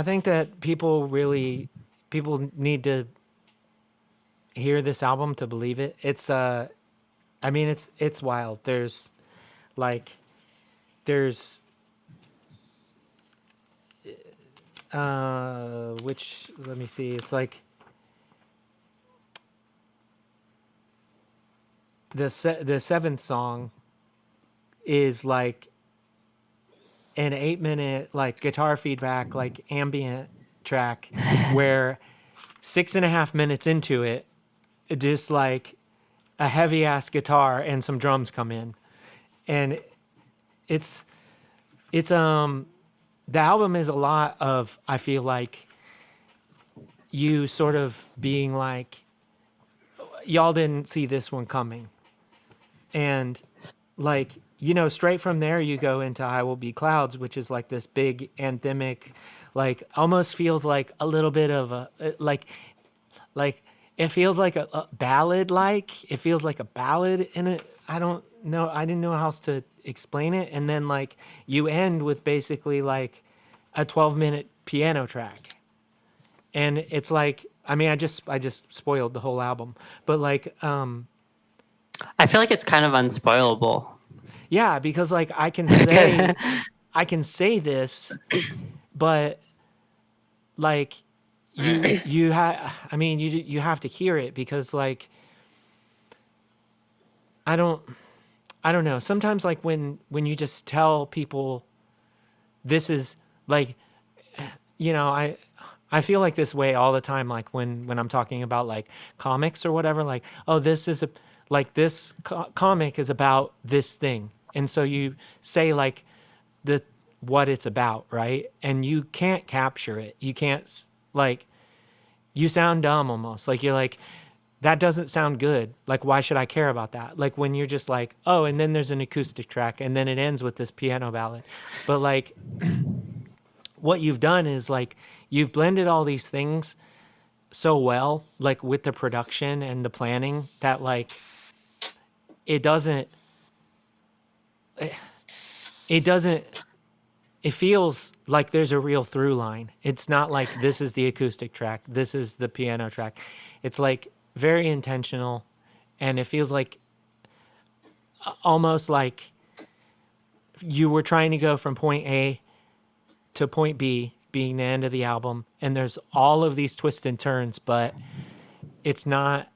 think that people need to hear this album to believe it. It's I mean, it's wild. There's which, let me see. It's like the seventh song is like an 8 minute like guitar feedback, like ambient track, where 6.5 minutes into it, just like a heavy ass guitar and some drums come in, and it's the album is a lot of, I feel like, you sort of being like, y'all didn't see this one coming, and like, straight from there you go into I Will Be Clouds, which is like this big anthemic, like almost feels like a little bit of a like it feels like a ballad, like it feels like a ballad in it. I don't know, I didn't know how else to explain it. And then like you end with basically like a 12-minute piano track, and it's like, I mean, I just spoiled the whole album, but like I feel like it's kind of unspoilable. yeah, because like I can say this, but like you have to hear it, because like I don't I don't know. Sometimes like when you just tell people this is like, I feel like this way all the time, like when I'm talking about like comics or whatever, like, oh, this is a like this comic is about this thing. And so you say like the what it's about, right? And you can't capture it. You can't like, you sound dumb almost. Like you're like, that doesn't sound good. Like, why should I care about that? Like when you're just like, oh, and then there's an acoustic track and then it ends with this piano ballad. But like what you've done is like you've blended all these things so well, like with the production and the planning, that like it doesn't it doesn't it feels like there's a real through line. It's not like this is the acoustic track, this is the piano track. It's like very intentional, and it feels like almost like you were trying to go from point A to point B, being the end of the album, and there's all of these twists and turns, but it's not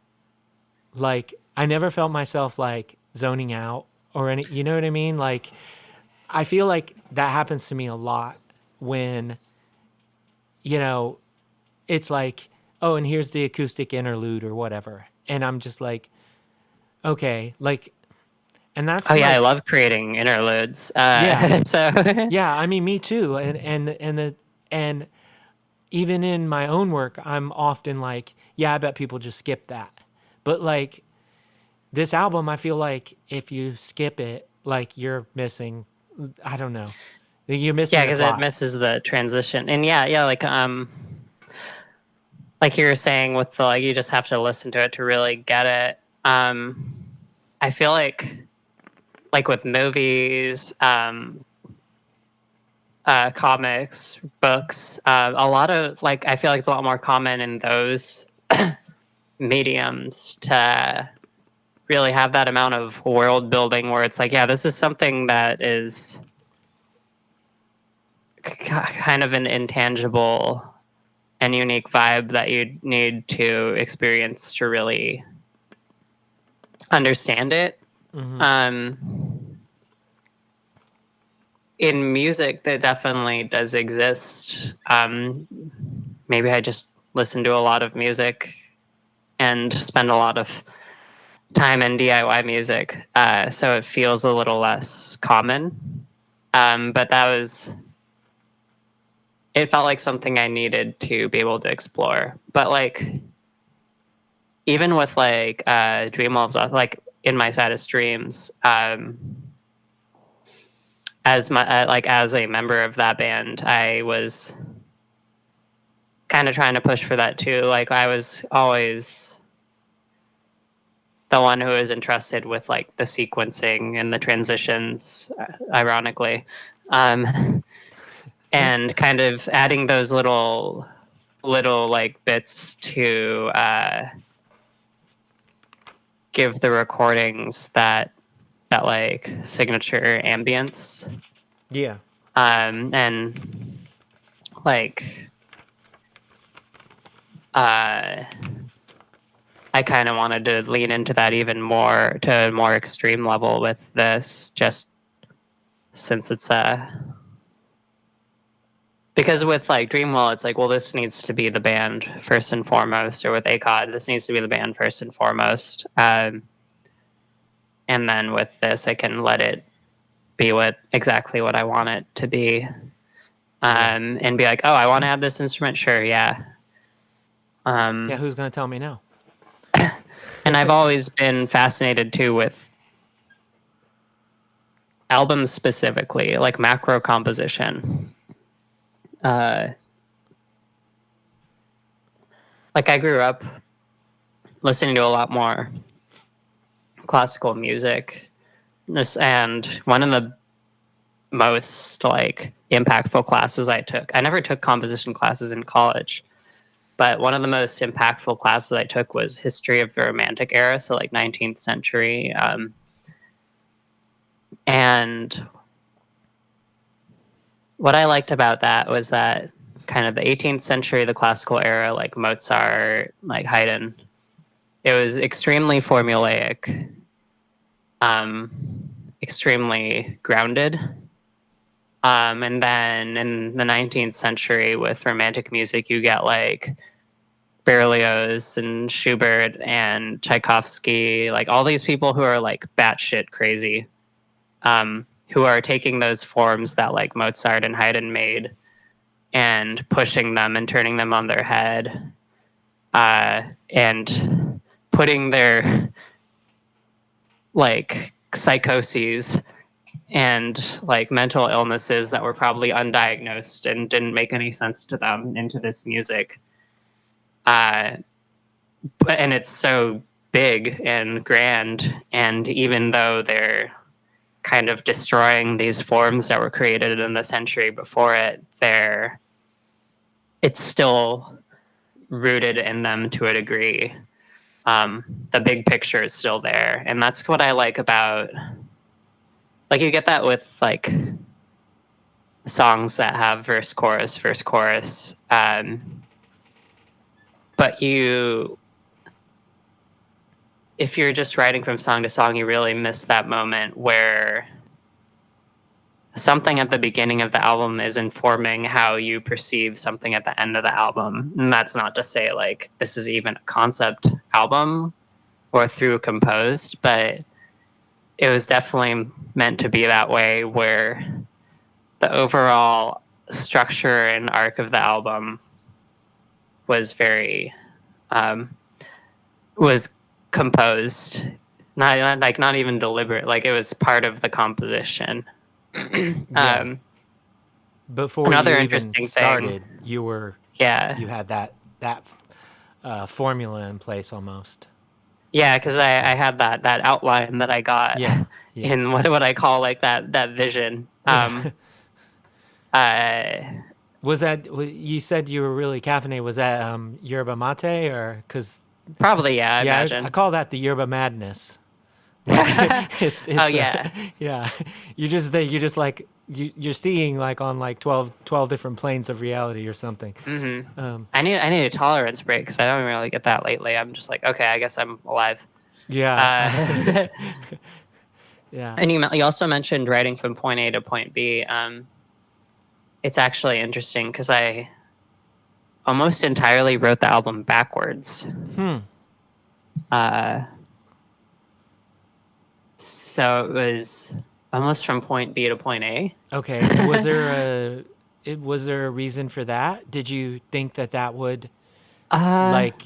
like, I never felt myself like zoning out or any, you know what I mean? Like I feel like that happens to me a lot when, you know, it's like, oh, and here's the acoustic interlude or whatever. And I'm just like, okay, like, and Oh that's yeah, I like, love creating interludes. yeah, So yeah. I mean, me too. And even in my own work, I'm often like, yeah, I bet people just skip that. But like this album, I feel like if you skip it, like you're missing, I don't know, you're missing yeah, the because it plot. misses the transition. And yeah, like you were saying with the, like, you just have to listen to it to really get it. I feel like with movies, comics, books, a lot of, like, I feel like it's a lot more common in those mediums to really have that amount of world building where it's like, yeah, this is something that is kind of an intangible and unique vibe that you need to experience to really understand it. Mm-hmm. In music, that definitely does exist. Maybe I just listen to a lot of music and spend a lot of time in DIY music, so it feels a little less common. But it felt like something I needed to be able to explore. But like, even with like Dreamwell's, like in my saddest dreams, as a member of that band, I was kind of trying to push for that too. Like I was always the one who was entrusted with like the sequencing and the transitions, ironically, and kind of adding those little like bits to give the recordings that like signature ambience. Yeah. And like I kind of wanted to lean into that even more to a more extreme level with this, just since it's because with like Dreamwell, it's like, well, this needs to be the band first and foremost, or with ACOD, this needs to be the band first and foremost. And then with this, I can let it be exactly what I want it to be. And be like, oh, I want to add this instrument? Sure, yeah. Yeah, who's going to tell me no? And I've always been fascinated too with albums specifically, like macro composition. Like I grew up listening to a lot more classical music, and one of the most like impactful classes I took. I never took composition classes in college, but one of the most impactful classes I took was history of the Romantic era, so like 19th century. And what I liked about that was that kind of the 18th century, the classical era, like Mozart, like Haydn, it was extremely formulaic, extremely grounded. And then in the 19th century, with Romantic music, you get like Berlioz and Schubert and Tchaikovsky, like all these people who are like batshit crazy, who are taking those forms that like Mozart and Haydn made and pushing them and turning them on their head, and putting their like psychoses and like mental illnesses that were probably undiagnosed and didn't make any sense to them into this music. And it's so big and grand, and even though they're kind of destroying these forms that were created in the century before it, it's still rooted in them to a degree. The big picture is still there, and that's what I like about, like, you get that with like songs that have verse chorus, but if you're just writing from song to song, you really miss that moment where something at the beginning of the album is informing how you perceive something at the end of the album. And that's not to say like this is even a concept album or through composed, but it was definitely meant to be that way, where the overall structure and arc of the album was very was composed, not even deliberate, like it was part of the composition. Yeah. Before Another you even interesting started, thing, you had that formula in place almost. yeah, because I had that outline that I got Yeah. in what I call like that vision. Was that, you said you were really caffeinated? Was that yerba mate, or because Probably, yeah, I yeah, imagine. I call that the yerba madness. Like, it's Oh yeah, yeah. You're just like you're seeing like on like 12 different planes of reality or something. I need a tolerance break because I don't really get that lately. I'm just like, okay, I guess I'm alive. Yeah. Yeah. And you also mentioned writing from point A to point B. It's actually interesting because I almost entirely wrote the album backwards. So it was almost from point B to point A. Okay. Was there a reason for that? Did you think that would like?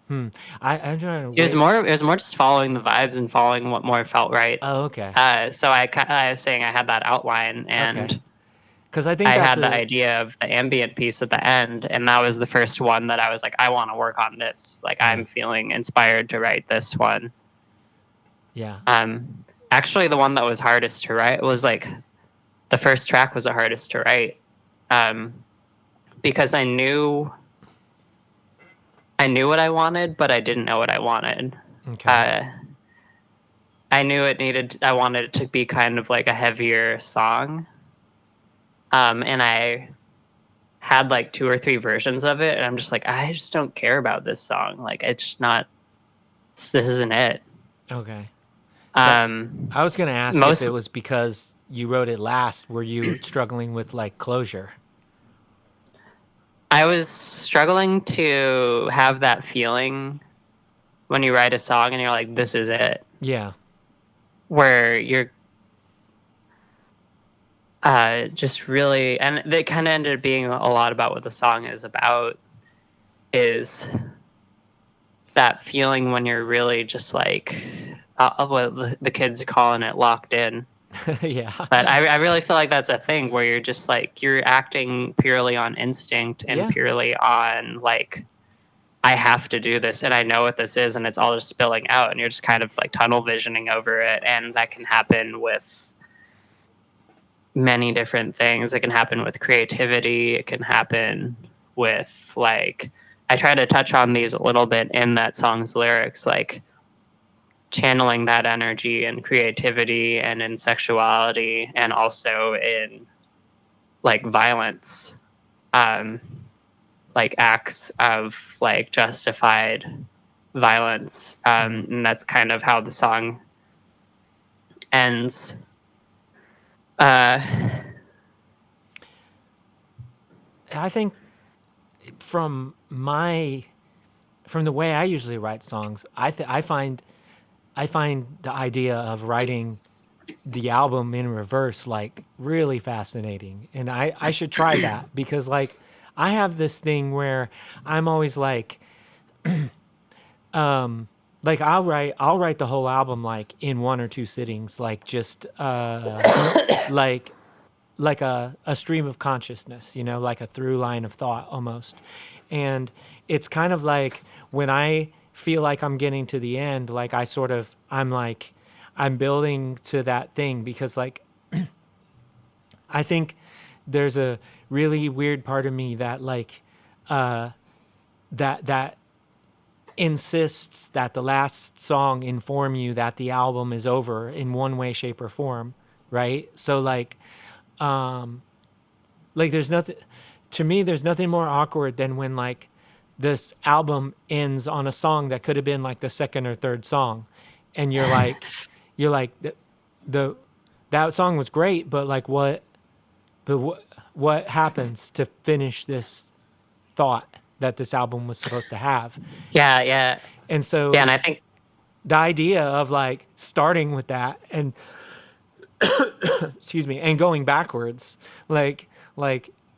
I'm trying to. It was more just following the vibes and following what more felt right. Oh, okay. So I was saying I had that outline, and Okay. Because I think I that's had the idea of the ambient piece at the end, and that was the first one that I was like, I want to work on this. Like, I'm feeling inspired to write this one. Yeah. Actually, the one that was hardest to write was like the first track was the hardest to write, because I knew what I wanted, but I didn't know what I wanted. Okay. I knew I wanted it to be kind of like a heavier song. And I had like 2 or 3 versions of it, and I'm just like, I just don't care about this song. Like, it's just not. This isn't it. Okay. So Um, I was going to ask if most it was because you wrote it last. Were you struggling with like closure? I was struggling to have that feeling when you write a song and you're like, this is it. Yeah. Where you're just really, and it kind of ended up being a lot about what the song is about, is that feeling when you're really just like, of what the kids are calling it, locked in. Yeah. But I really feel like that's a thing where you're just like, you're acting purely on instinct and Yeah. purely on like, I have to do this and I know what this is, and it's all just spilling out, and you're just kind of like tunnel visioning over it. And that can happen with many different things. It can happen with creativity. It can happen with like, I try to touch on these a little bit in that song's lyrics, like channeling that energy and creativity and in sexuality and also in like violence, um, like acts of like justified violence. And that's kind of how the song ends. I think from the way I usually write songs, I find the idea of writing the album in reverse like really fascinating, and I should try that because like I have this thing where I'm always like I'll write the whole album like in 1 or 2 sittings, like just like a stream of consciousness, like a through line of thought almost. And it's kind of like when I feel like I'm getting to the end, like I'm building to that thing because like I think there's a really weird part of me that like that insists that the last song inform you that the album is over in one way, shape, or form, right? So like there's nothing to me. There's nothing more awkward than when like this album ends on a song that could have been like the second or third song, and you're like the that song was great, but like what happens to finish this thought that this album was supposed to have? Yeah, yeah. And Yeah, so and I think the idea of like starting with that and excuse me, and going backwards like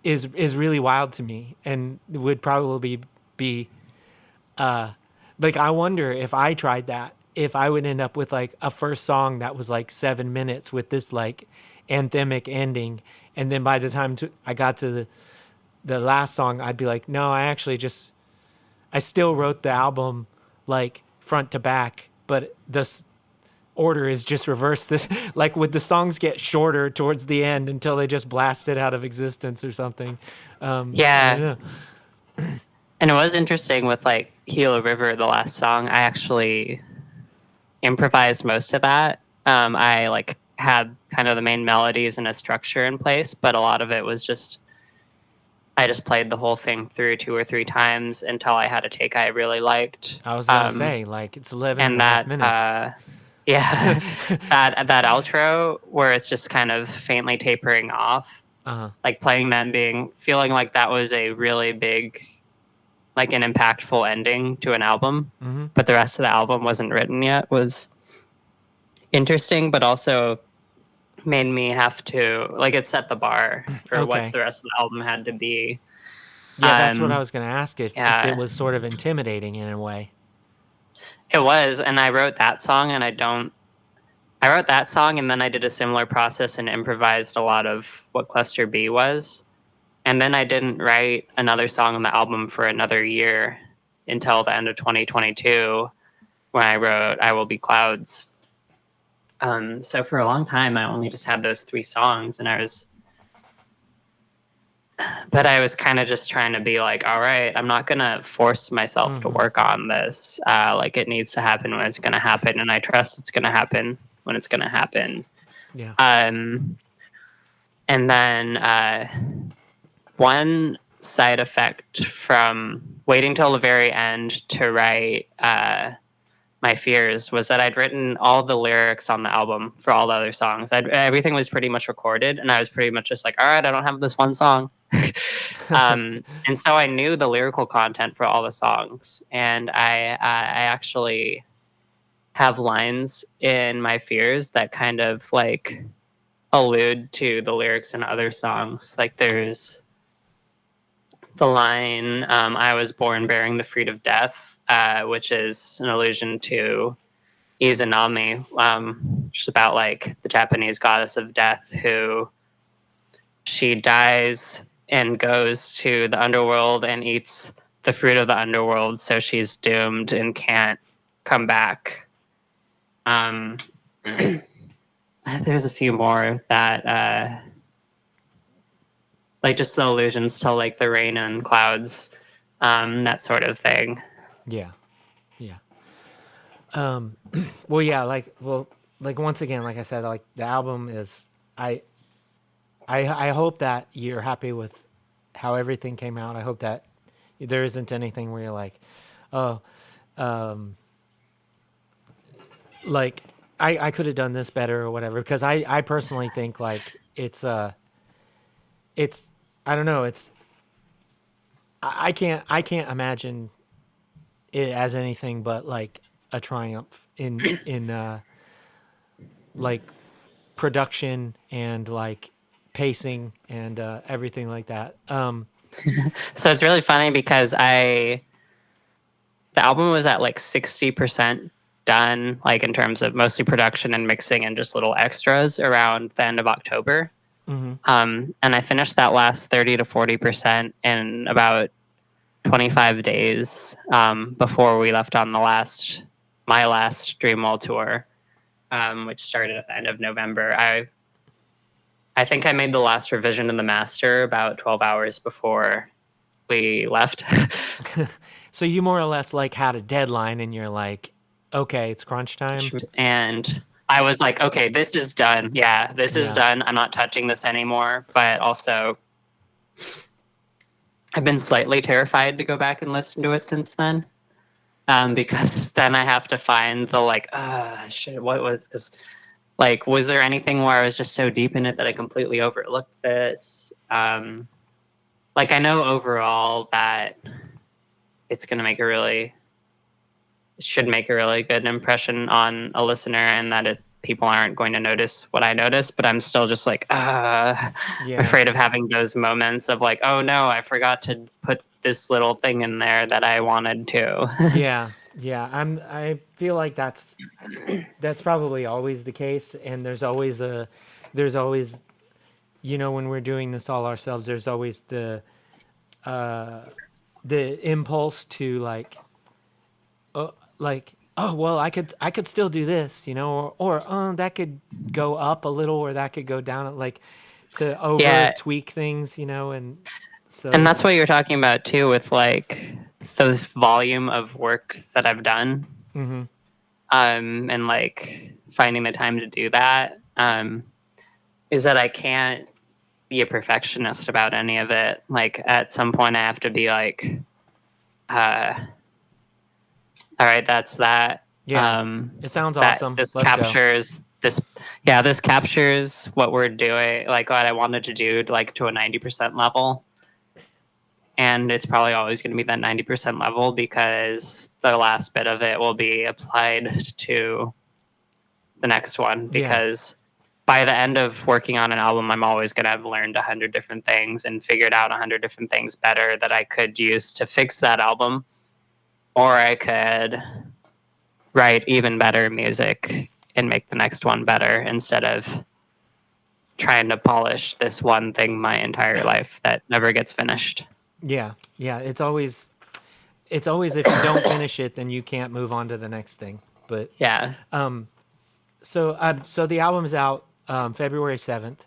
is really wild to me, and would probably be like I wonder if I tried that, if I would end up with like a first song that was like 7 minutes with this like anthemic ending, and then by the time I got to the last song, I'd be like, no, I still wrote the album like front to back, but this order is just reversed. This like would the songs get shorter towards the end until they just blast it out of existence or something? I don't yeah, know. and it was interesting with like Gila River, the last song. I actually improvised most of that. I like had kind of the main melodies and a structure in place, but a lot of it was just I just played the whole thing through 2 or 3 times until I had a take I really liked. I was gonna say like it's 11 and And a half that minutes. yeah, that outro where it's just kind of faintly tapering off, Uh-huh. like playing that and feeling like that was a really big, like an impactful ending to an album, Mm-hmm. but the rest of the album wasn't written yet, was interesting, but also made me have to like it set the bar for what Okay. the rest of the album had to be. Yeah, that's what I Um, was gonna ask, if it yeah, was sort of intimidating in a way. it was, and I wrote that song, and I wrote that song, and then I did a similar process and improvised a lot of what Cluster B was. And then I didn't write another song on the album for another year until the end of 2022 when I wrote I Will Be Clouds. So for a long time, I only just had those 3 songs, and I was kind of just trying to be like, all right, I'm not going to force myself to Mm-hmm. work on this. Like it needs to happen when it's going to happen. And I trust it's going to happen when it's going to happen. Yeah. And then one side effect from waiting till the very end to write My Fears was that I'd written all the lyrics on the album for all the other songs. Everything was pretty much recorded, and I was pretty much just like, all right, I don't have this one song. And so I knew the lyrical content for all the songs, and I actually have lines in My Fears that kind of like allude to the lyrics in other songs. Like there's the line, I was born bearing the fruit of death, which is an allusion to Izanami, which is about like the Japanese goddess of death who she dies and goes to the underworld and eats the fruit of the underworld, so she's doomed and can't come back. There's a few more that like just the allusions to like the rain and clouds, that sort of thing. Yeah. Yeah. Well, yeah, like once again, like I said, like the album is, I hope that you're happy with how everything came out. I hope that there isn't anything where you're like, oh, like I could have done this better or whatever. Because I personally think like it's I don't know, I can't imagine it as anything but like a triumph in like production and like pacing and everything like that. So it's really funny because the album was at like 60% done, like in terms of mostly production and mixing and just little extras around the end of October. And I finished that last 30 to 40% in about 25 days before we left on my last Dreamwall tour, which started at the end of November. I think I made the last revision to the master about 12 hours before we left. So you more or less like had a deadline and you're like, okay, it's crunch time. And I was like, okay, this is done. Yeah, this is done. I'm not touching this anymore. But also, I've been slightly terrified to go back and listen to it since then. Because then I have to find the like, shit, what was this? Like, was there anything where I was just so deep in it that I completely overlooked this? Like, I know overall that it's going to should make a really good impression on a listener, and that people aren't going to notice what I notice, but I'm still just like, afraid of having those moments of like, oh no, I forgot to put this little thing in there that I wanted to. Yeah. I feel like that's probably always the case, and there's always when we're doing this all ourselves, there's always the impulse to oh well, I could still do this, or that could go up a little, or that could go down, like to over tweak things, and so. And that's what you're talking about too, with like the volume of work that I've done, and like finding the time to do that, is that I can't be a perfectionist about any of it. Like at some point I have to be like, all right, that's that. It sounds awesome. This captures what we're doing, like what I wanted to do, like to a 90% level. And it's probably always going to be that 90% level, because the last bit of it will be applied to the next one. Because by the end of working on an album, I'm always going to have learned 100 different things and figured out 100 different things better that I could use to fix that album. Or I could write even better music and make the next one better, instead of trying to polish this one thing my entire life that never gets finished. Yeah. It's always if you don't finish it, then you can't move on to the next thing. But yeah. So the album's out February 7th.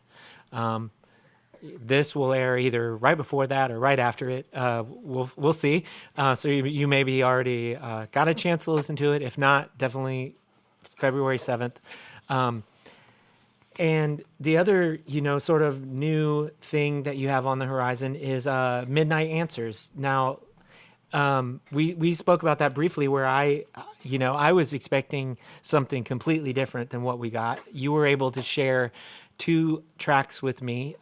This will air either right before that or right after it. We'll see. So you maybe already got a chance to listen to it. If not, definitely February 7th. And the other, sort of new thing that you have on the horizon is Midnight Answers. Now, we spoke about that briefly, where I was expecting something completely different than what we got. You were able to share two tracks with me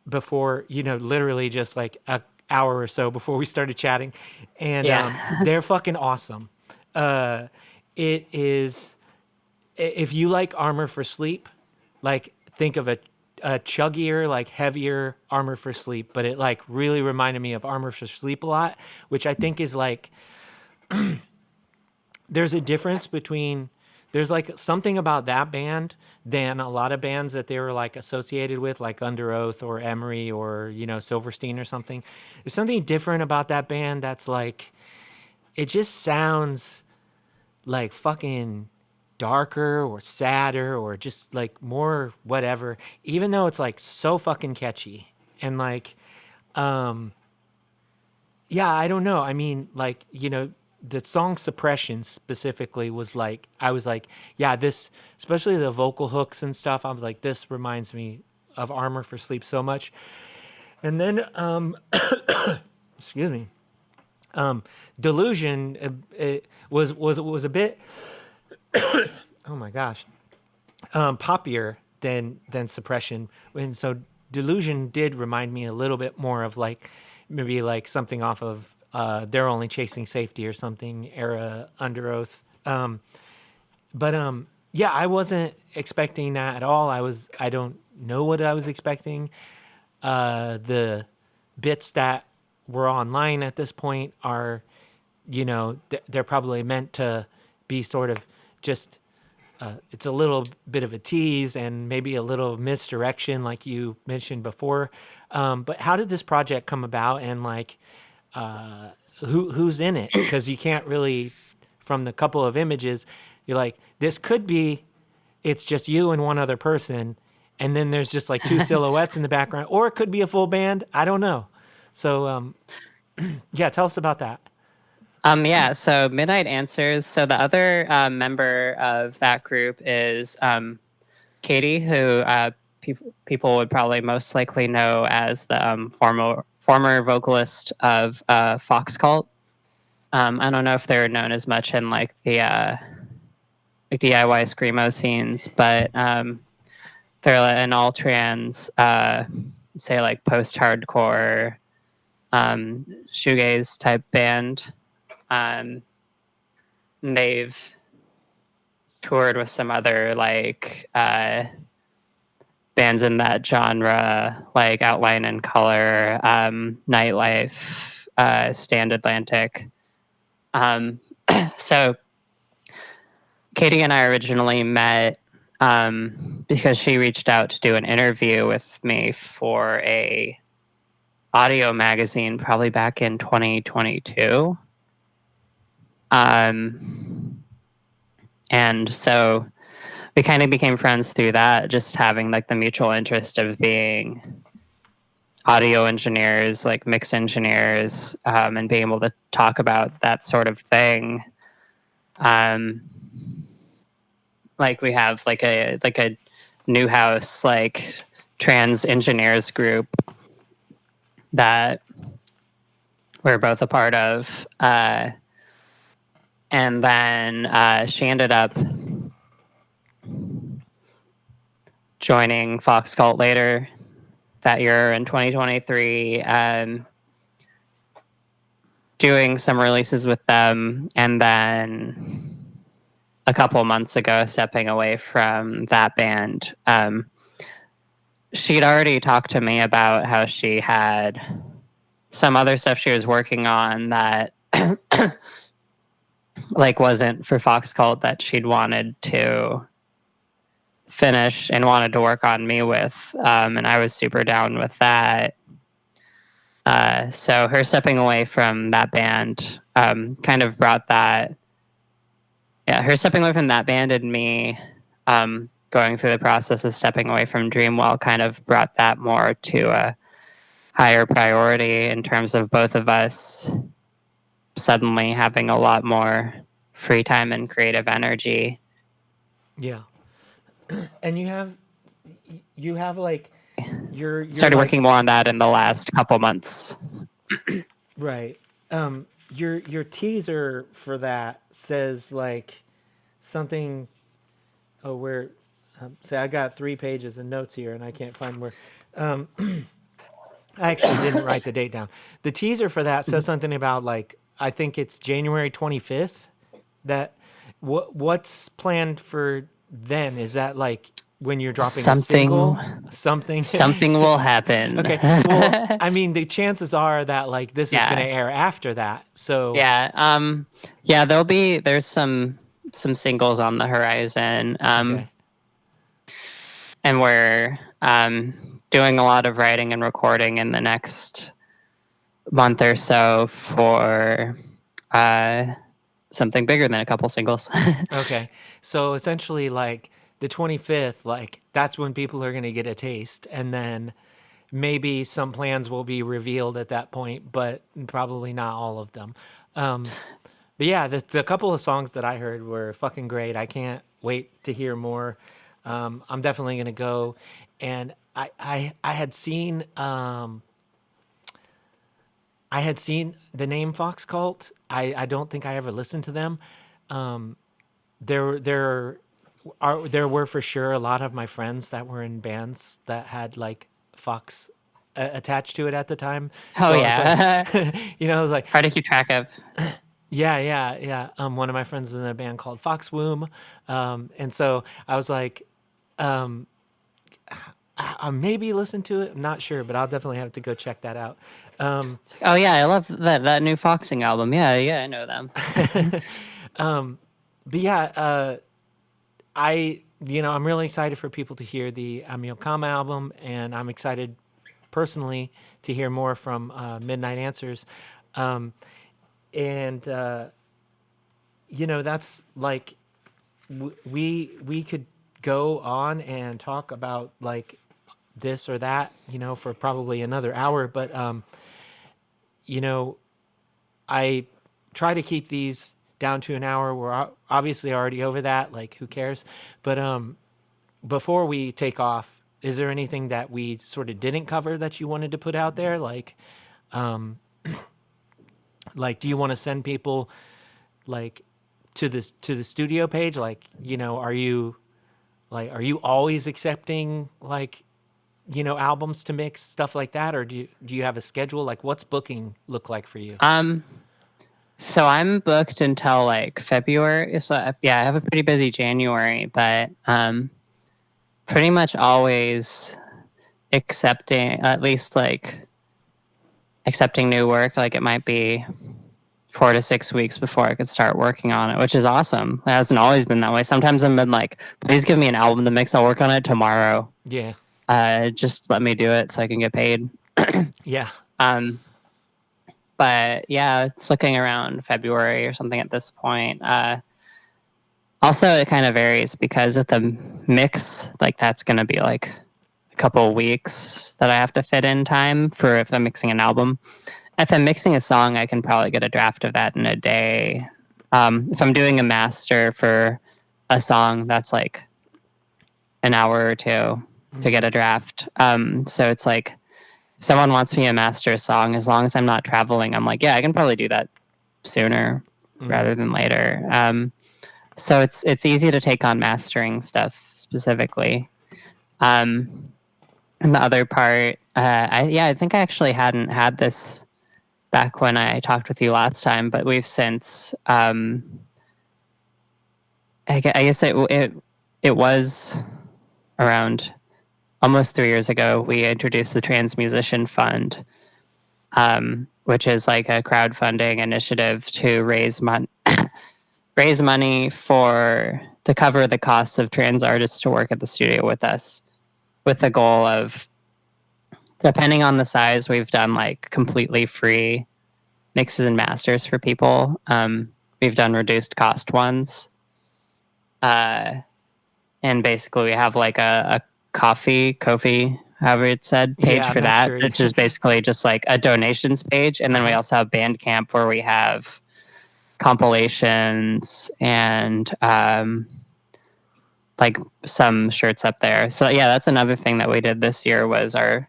before, literally just like a hour or so before we started chatting, and Yeah. they're fucking awesome. It is, if you like Armor for Sleep, like think of a chuggier, like heavier Armor for Sleep, but it like really reminded me of Armor for Sleep a lot, which I think is like, there's a difference between, there's like something about that band than a lot of bands that they were like associated with, like Under Oath or Emery or, Silverstein or something. There's something different about that band that's like, it just sounds like fucking darker or sadder or just like more whatever, even though it's like so fucking catchy. And like, yeah, I don't know. I mean, like, the song Suppression specifically was like, I was like, yeah, this, especially the vocal hooks and stuff, I was like, this reminds me of Armor for Sleep so much. And then, excuse me, Delusion, it was a bit, oh my gosh, poppier than Suppression. And so Delusion did remind me a little bit more of like, maybe like something off of They're Only Chasing Safety or something era Under Oath. But yeah, I wasn't expecting that at all. I don't know what I was expecting. The bits that were online at this point are, they're probably meant to be sort of just, it's a little bit of a tease and maybe a little misdirection, like you mentioned before. But how did this project come about, and like, who's in it? Because you can't really, from the couple of images, you're like, this could be, it's just you and one other person, and then there's just like two silhouettes in the background, or it could be a full band. I don't know. So yeah, tell us about that. Yeah, so Midnight Answers. So the other member of that group is Katie, who people would probably most likely know as the former vocalist of Fox Cult. I don't know if they're known as much in like the like DIY screamo scenes, but they're an all trans, say like post hardcore, shoegaze type band. Um, they've toured with some other like bands in that genre, like Outline and Color, Nightlife, Stand Atlantic. So Katie and I originally met because she reached out to do an interview with me for a audio magazine, probably back in 2022. And so we kind of became friends through that, just having like the mutual interest of being audio engineers, like mix engineers, and being able to talk about that sort of thing. Like we have like a new house, like trans engineers group that we're both a part of. And then she ended up joining Fox Cult later that year in 2023, doing some releases with them, and then a couple months ago stepping away from that band. She'd already talked to me about how she had some other stuff she was working on that like wasn't for Fox Cult, that she'd wanted to finish and wanted to work on me with, and I was super down with that. So her stepping away from that band kind of brought that. Yeah, her stepping away from that band and me going through the process of stepping away from Dreamwell kind of brought that more to a higher priority in terms of both of us suddenly having a lot more free time and creative energy. Yeah. And you have like you're Started like working more on that in the last couple months. right. Your teaser for that says like something. Oh, where? Say I got 3 pages of notes here, and I can't find where. I actually didn't write the date down. The teaser for that says something about like I think it's January 25th. That what's planned for then? Is that like when you're dropping a Something, single? Something. something will happen. Okay. Well, I mean, the chances are that like this is going to Yeah, air after that. So yeah, yeah. There's some singles on the horizon, okay. and we're doing a lot of writing and recording in the next month or so for uh, something bigger than a couple singles. Okay. So essentially like the 25th, like that's when people are going to get a taste and then maybe some plans will be revealed at that point, but probably not all of them. But yeah, the couple of songs that I heard were fucking great. I can't wait to hear more. I'm definitely going to go and I had seen I had seen the name Fox Cult. I don't think I ever listened to them. There were for sure a lot of my friends that were in bands that had like Fox attached to it at the time. Oh So I was like, yeah, I was like, hard to keep track of. yeah. One of my friends was in a band called Fox Womb, and so I was like, I maybe listen to it. I'm not sure, but I'll definitely have to go check that out. Oh yeah, I love that new Foxing album. Yeah, I know them. But yeah, I'm really excited for people to hear the Ameokama album, and I'm excited personally to hear more from Midnight Answers. And that's like we could go on and talk about like this or that, for probably another hour. But you know, I try to keep these down to an hour. We're obviously already over that. Like, who cares? But before we take off, is there anything that we sort of didn't cover that you wanted to put out there? Like, do you want to send people like to the studio page? Like, are you always accepting like albums to mix, stuff like that, or do you have a schedule? Like, what's booking look like for you? So I'm booked until like February. So yeah, I have a pretty busy January, but pretty much always accepting at least like accepting new work. Like it might be 4 to 6 weeks before I could start working on it, which is awesome. It hasn't always been that way. Sometimes I've been like, please give me an album to mix. I'll work on it tomorrow. Yeah. Just let me do it so I can get paid. Yeah. But yeah, it's looking around February or something at this point. Also, it kind of varies because with the mix, like that's going to be like a couple of weeks that I have to fit in time for if I'm mixing an album. If I'm mixing a song, I can probably get a draft of that in a day. If I'm doing a master for a song, that's like an hour or two to get a draft. So it's like if someone wants me to master a song, as long as I'm not traveling, I'm like, yeah, I can probably do that sooner rather than later. So it's easy to take on mastering stuff specifically. And the other part, I think I actually hadn't had this back when I talked with you last time, but we've since, I guess it was around almost 3 years ago, we introduced the Trans Musician Fund, which is like a crowdfunding initiative to raise money to cover the costs of trans artists to work at the studio with us, with the goal of, depending on the size, we've done like completely free mixes and masters for people. We've done reduced cost ones. And basically we have like a Ko-fi, however it's said, page Yeah, I'm for not that, sure. which is basically just like a donations page. And then we also have Bandcamp where we have compilations and like some shirts up there. So yeah, that's another thing that we did this year was our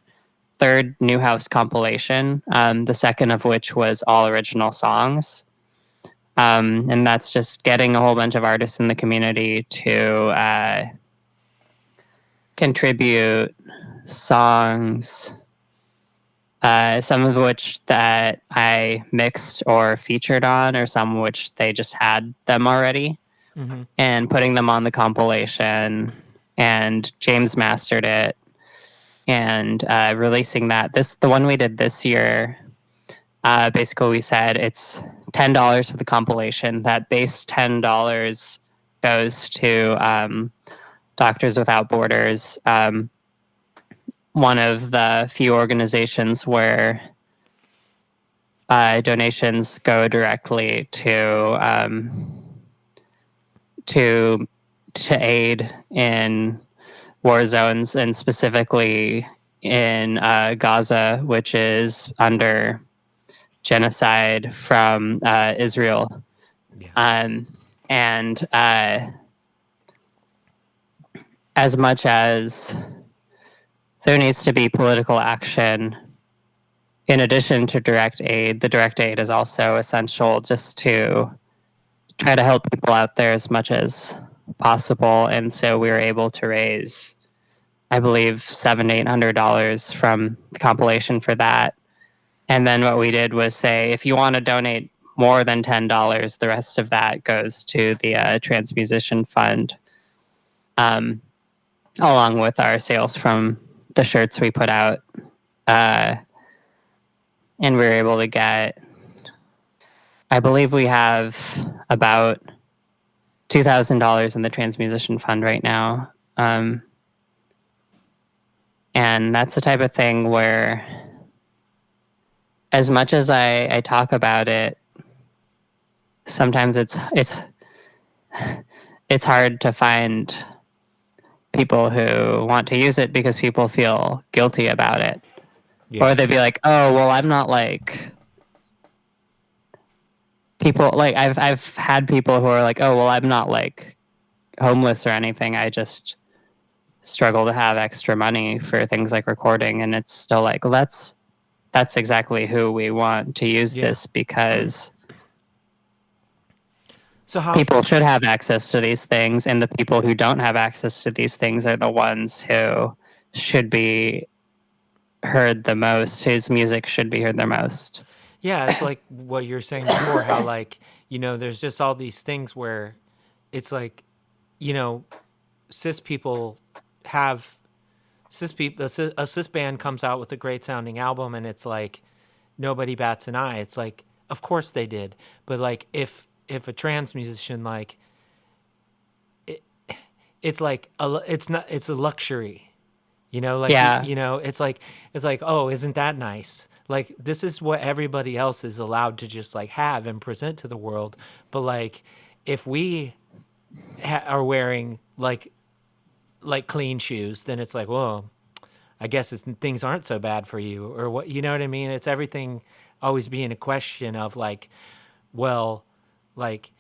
third New House compilation. The second of which was all original songs. And that's just getting a whole bunch of artists in the community to contribute songs, some of which that I mixed or featured on, or some of which they just had them already, and putting them on the compilation. And James mastered it and releasing that. The one we did this year. Basically, we said it's $10 for the compilation. That base $10 goes to Doctors Without Borders, one of the few organizations where donations go directly to aid in war zones, and specifically in Gaza, which is under genocide from Israel. Yeah. And as much as there needs to be political action in addition to direct aid, the direct aid is also essential just to try to help people out there as much as possible. And so we were able to raise, I believe, $700-800 from the compilation for that. And then what we did was say, if you want to donate more than $10, the rest of that goes to the Trans Musician Fund, along with our sales from the shirts we put out. And we were able to get, I believe we have about $2,000 in the Trans Musician Fund right now. And that's the type of thing where, as much as I talk about it, sometimes it's hard to find people who want to use it because people feel guilty about it. Yeah. Or they'd be like, oh, well, I'm not like people, like I've had people who are like, oh, well, I'm not like homeless or anything. I just struggle to have extra money for things like recording. And it's still like, well, that's exactly who we want to use this, because people should have access to these things, and the people who don't have access to these things are the ones who should be heard the most, whose music should be heard the most. Yeah, it's like what you were saying before, how like, there's just all these things where it's like, cis people have a cis band comes out with a great sounding album, and it's like nobody bats an eye. It's like, of course they did, but like if a trans musician, like it's like it's a luxury, like it's like, oh, isn't that nice? Like, this is what everybody else is allowed to just like have and present to the world. But like, if we are wearing like clean shoes, then it's like, well, I guess things aren't so bad for you, or what, you know what I mean? It's everything always being a question of like, well, like,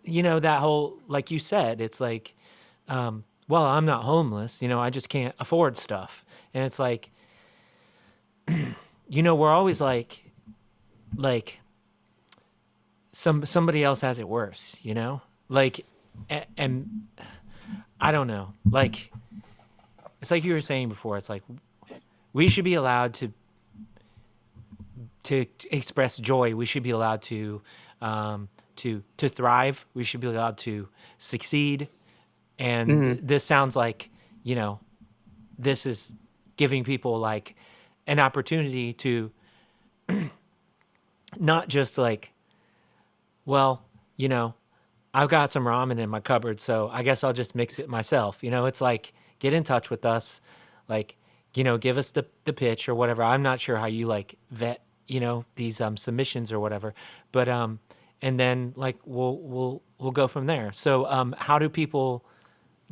that whole, like you said, it's like, well, I'm not homeless, I just can't afford stuff. And it's like, we're always like somebody else has it worse, like, and I don't know, like, it's like you were saying before, it's like we should be allowed to express joy. We should be allowed to thrive. We should be allowed to succeed. And this sounds like, this is giving people like an opportunity to not just like, well, I've got some ramen in my cupboard, so I guess I'll just mix it myself. It's like, get in touch with us, like, give us the pitch or whatever. I'm not sure how you like vet, these submissions or whatever, but and then like we'll go from there. So how do people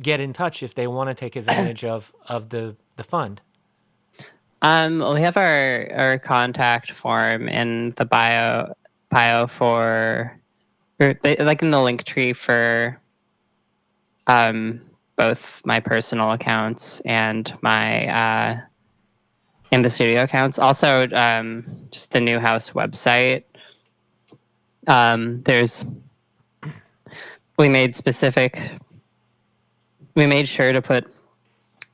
get in touch if they want to take advantage of the fund? We have our contact form in the bio for, like in the link tree for both my personal accounts and my in the studio accounts. Also, just the New House website. There's we made specific. We made sure to put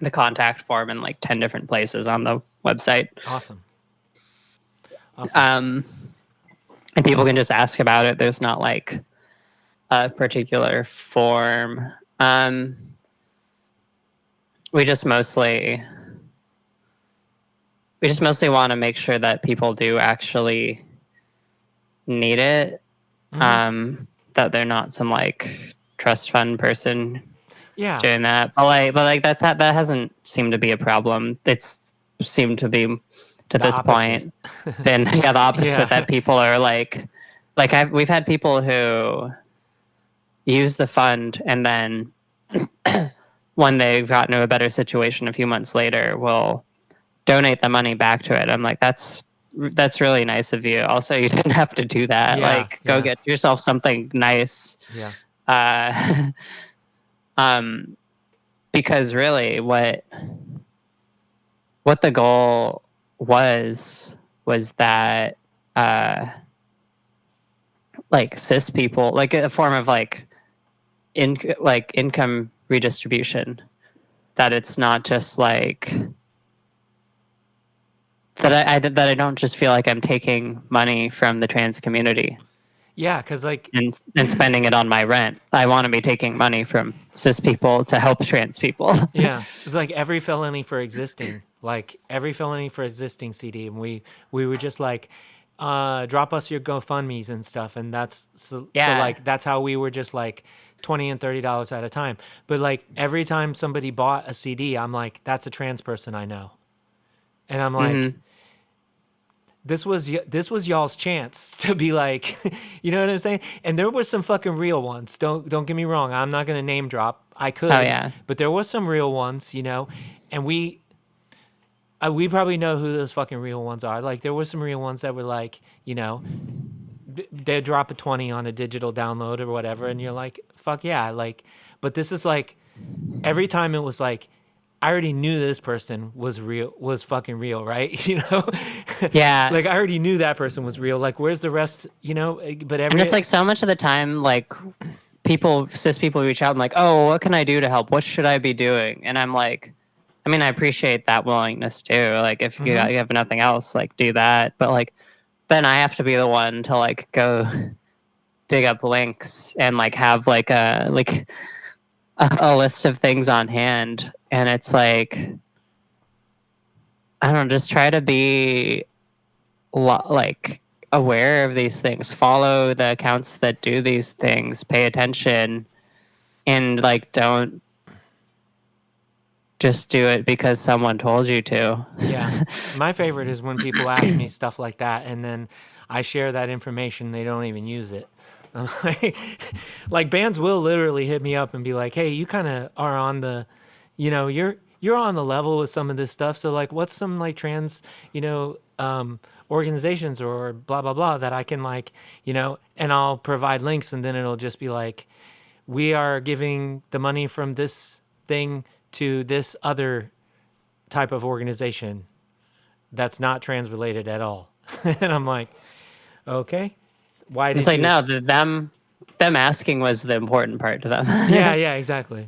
the contact form in like 10 different places on the website. Awesome. And people can just ask about it. There's not like a particular form. We just mostly want to make sure that people do actually need it. That they're not some like trust fund person doing that. But like that hasn't seemed to be a problem. It's seemed to be to this point been the opposite. That people are like we've had people who use the fund and then when they've gotten to a better situation a few months later will donate the money back to it. I'm like, that's really nice of you. Also, you didn't have to do that. Go get yourself something nice. Because really what the goal was that like cis people, like a form of like income redistribution, that it's not just like that I don't just feel like I'm taking money from the trans community. Yeah, because like and spending it on my rent. I want to be taking money from cis people to help trans people. Yeah, it's like every felony for existing CD, and we were just like, drop us your GoFundMe's and stuff, and so like that's how we were just like $20 and $30 at a time. But like every time somebody bought a CD, I'm like, that's a trans person I know, and I'm like. This was y'all's chance to be like, you know what I'm saying? And there were some fucking real ones. Don't get me wrong. I'm not gonna name drop. I could, but there was some real ones, you know. And we probably know who those fucking real ones are. Like there were some real ones that were like, you know, they'd drop a 20 on a digital download or whatever, and you're like, fuck yeah, like. But this is like, every time it was like, I already knew this person was fucking real, right? You know? Yeah. Like I already knew that person was real. Like where's the rest, you know? But and it's like so much of the time, like cis people reach out and like, oh, what can I do to help? What should I be doing? And I'm like, I mean, I appreciate that willingness too. Like if you have nothing else, like do that. But like, then I have to be the one to like go dig up links and like have like a list of things on hand. And it's like, I don't know, just try to be like aware of these things, follow the accounts that do these things, pay attention, and like don't just do it because someone told you to. Yeah. My favorite is when people ask me stuff like that and then I share that information, they don't even use it. Like bands will literally hit me up and be like, hey, you kind of are on the, you know, you're on the level with some of this stuff. So like, what's some like trans, you know, organizations or blah, blah, blah that I can like, you know, and I'll provide links and then it'll just be like, we are giving the money from this thing to this other type of organization that's not trans related at all. And I'm like, okay, why did it's like, you... no, them asking was the important part to them. yeah, exactly.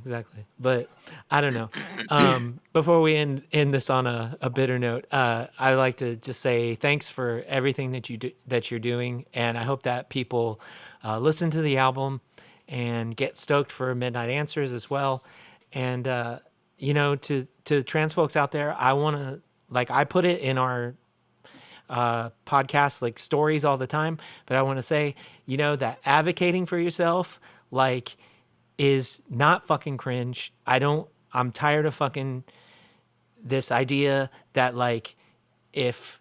But I don't know. Before we end this on a bitter note, I like to just say thanks for everything that you're doing, and I hope that people listen to the album and get stoked for Midnight Answers as well. And you know, to trans folks out there, I want to, like, I put it in our podcasts, like stories all the time, but I want to say, you know, that advocating for yourself, like, is not fucking cringe. I'm tired of fucking this idea that like, if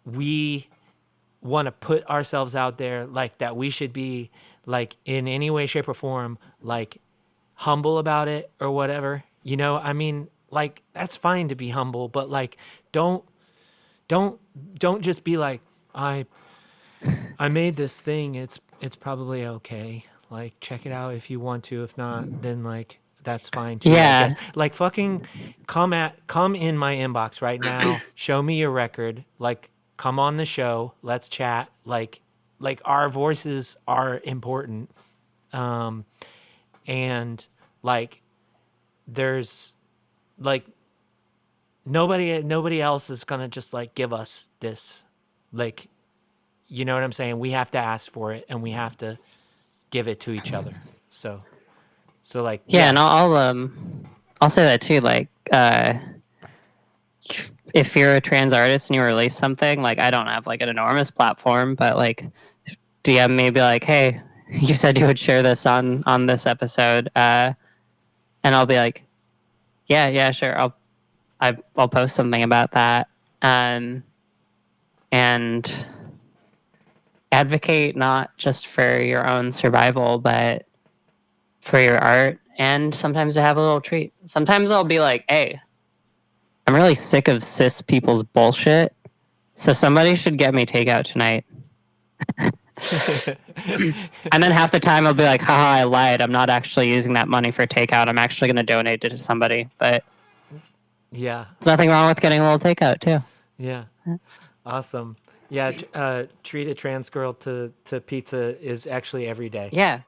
we want to put ourselves out there, like that we should be like in any way, shape or form, like humble about it or whatever, you know? I mean, like, that's fine to be humble, but like, don't just be like, I made this thing. It's probably okay. Like, check it out if you want to. If not, then like, that's fine too. I Yeah. guess like fucking come in my inbox right now. Show me your record. Like come on the show. Let's chat. Like our voices are important. And like there's like nobody else is gonna just like give us this. Like you know what I'm saying? We have to ask for it and we have to give it to each other. So like Yeah, yeah. and I'll say that too. Like, if you're a trans artist and you release something, like I don't have like an enormous platform, but like DM me, be like, hey, you said you would share this on this episode, and I'll be like, yeah, sure, I'll post something about that, and advocate not just for your own survival, but for your art, and sometimes to have a little treat. Sometimes I'll be like, hey, I'm really sick of cis people's bullshit, so somebody should get me takeout tonight. And then half the time I'll be like, haha, I lied. I'm not actually using that money for takeout. I'm actually going to donate it to somebody. But Yeah. there's nothing wrong with getting a little takeout, too. Yeah. Awesome. Yeah. Treat a trans girl to pizza is actually every day. Yeah.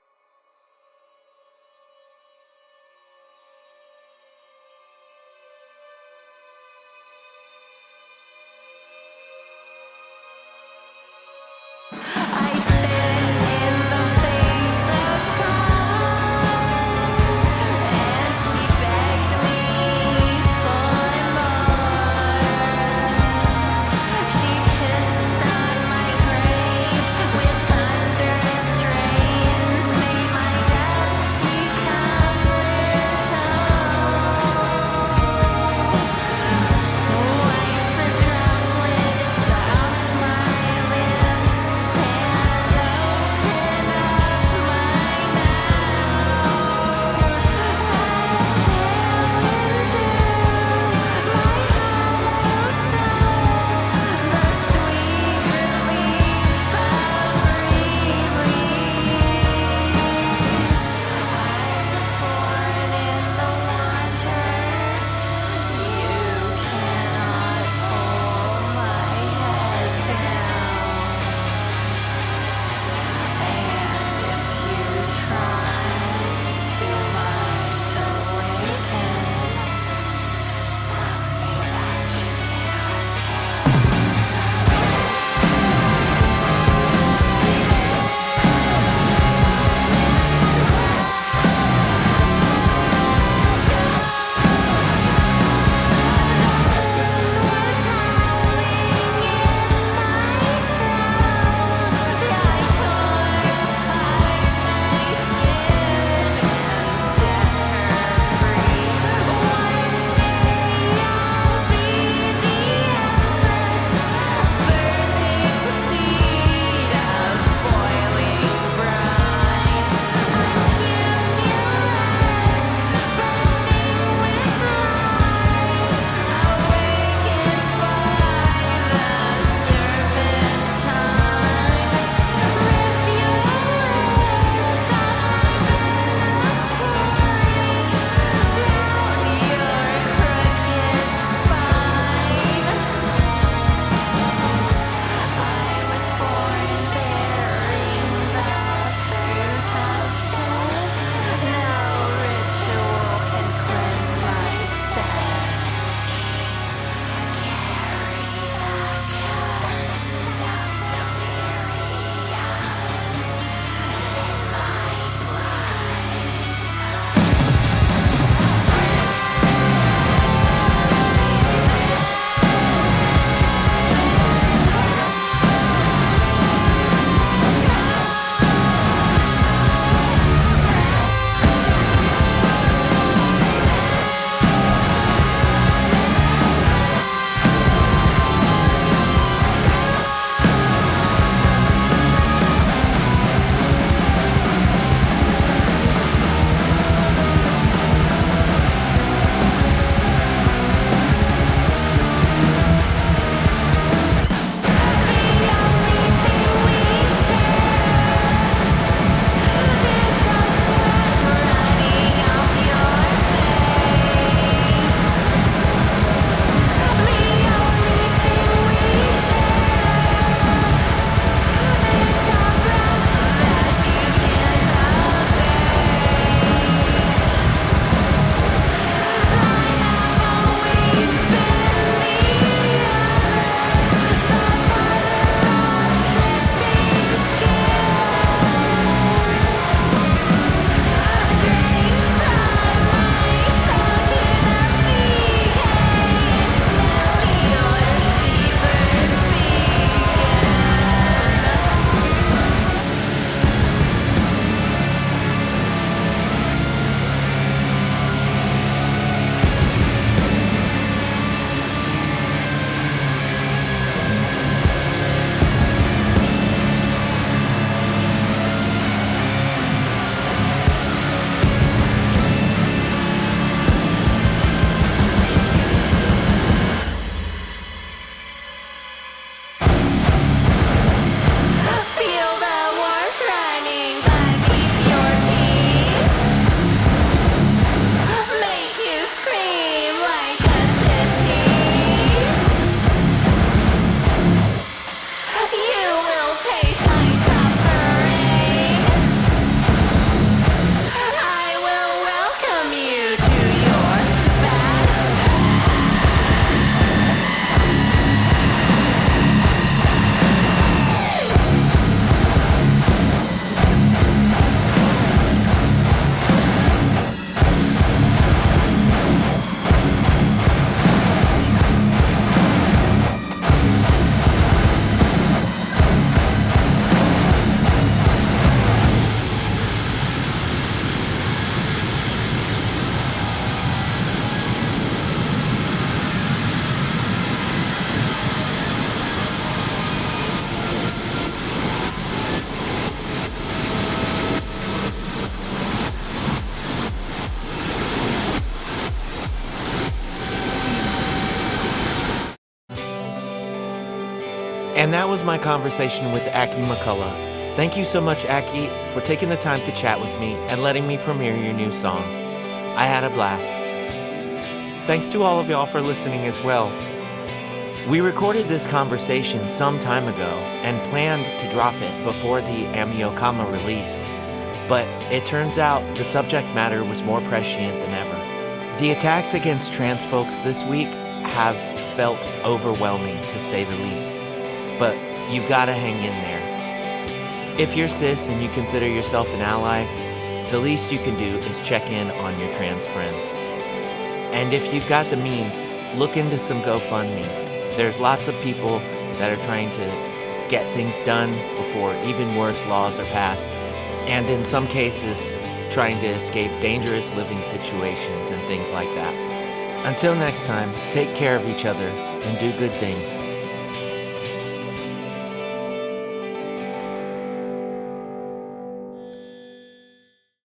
And that was my conversation with Aki McCullough. Thank you so much, Aki, for taking the time to chat with me and letting me premiere your new song. I had a blast. Thanks to all of y'all for listening as well. We recorded this conversation some time ago and planned to drop it before the Ameokama release, but it turns out the subject matter was more prescient than ever. The attacks against trans folks this week have felt overwhelming, to say the least, but you've got to hang in there. If you're cis and you consider yourself an ally, the least you can do is check in on your trans friends. And if you've got the means, look into some GoFundMes. There's lots of people that are trying to get things done before even worse laws are passed, and in some cases, trying to escape dangerous living situations and things like that. Until next time, take care of each other and do good things.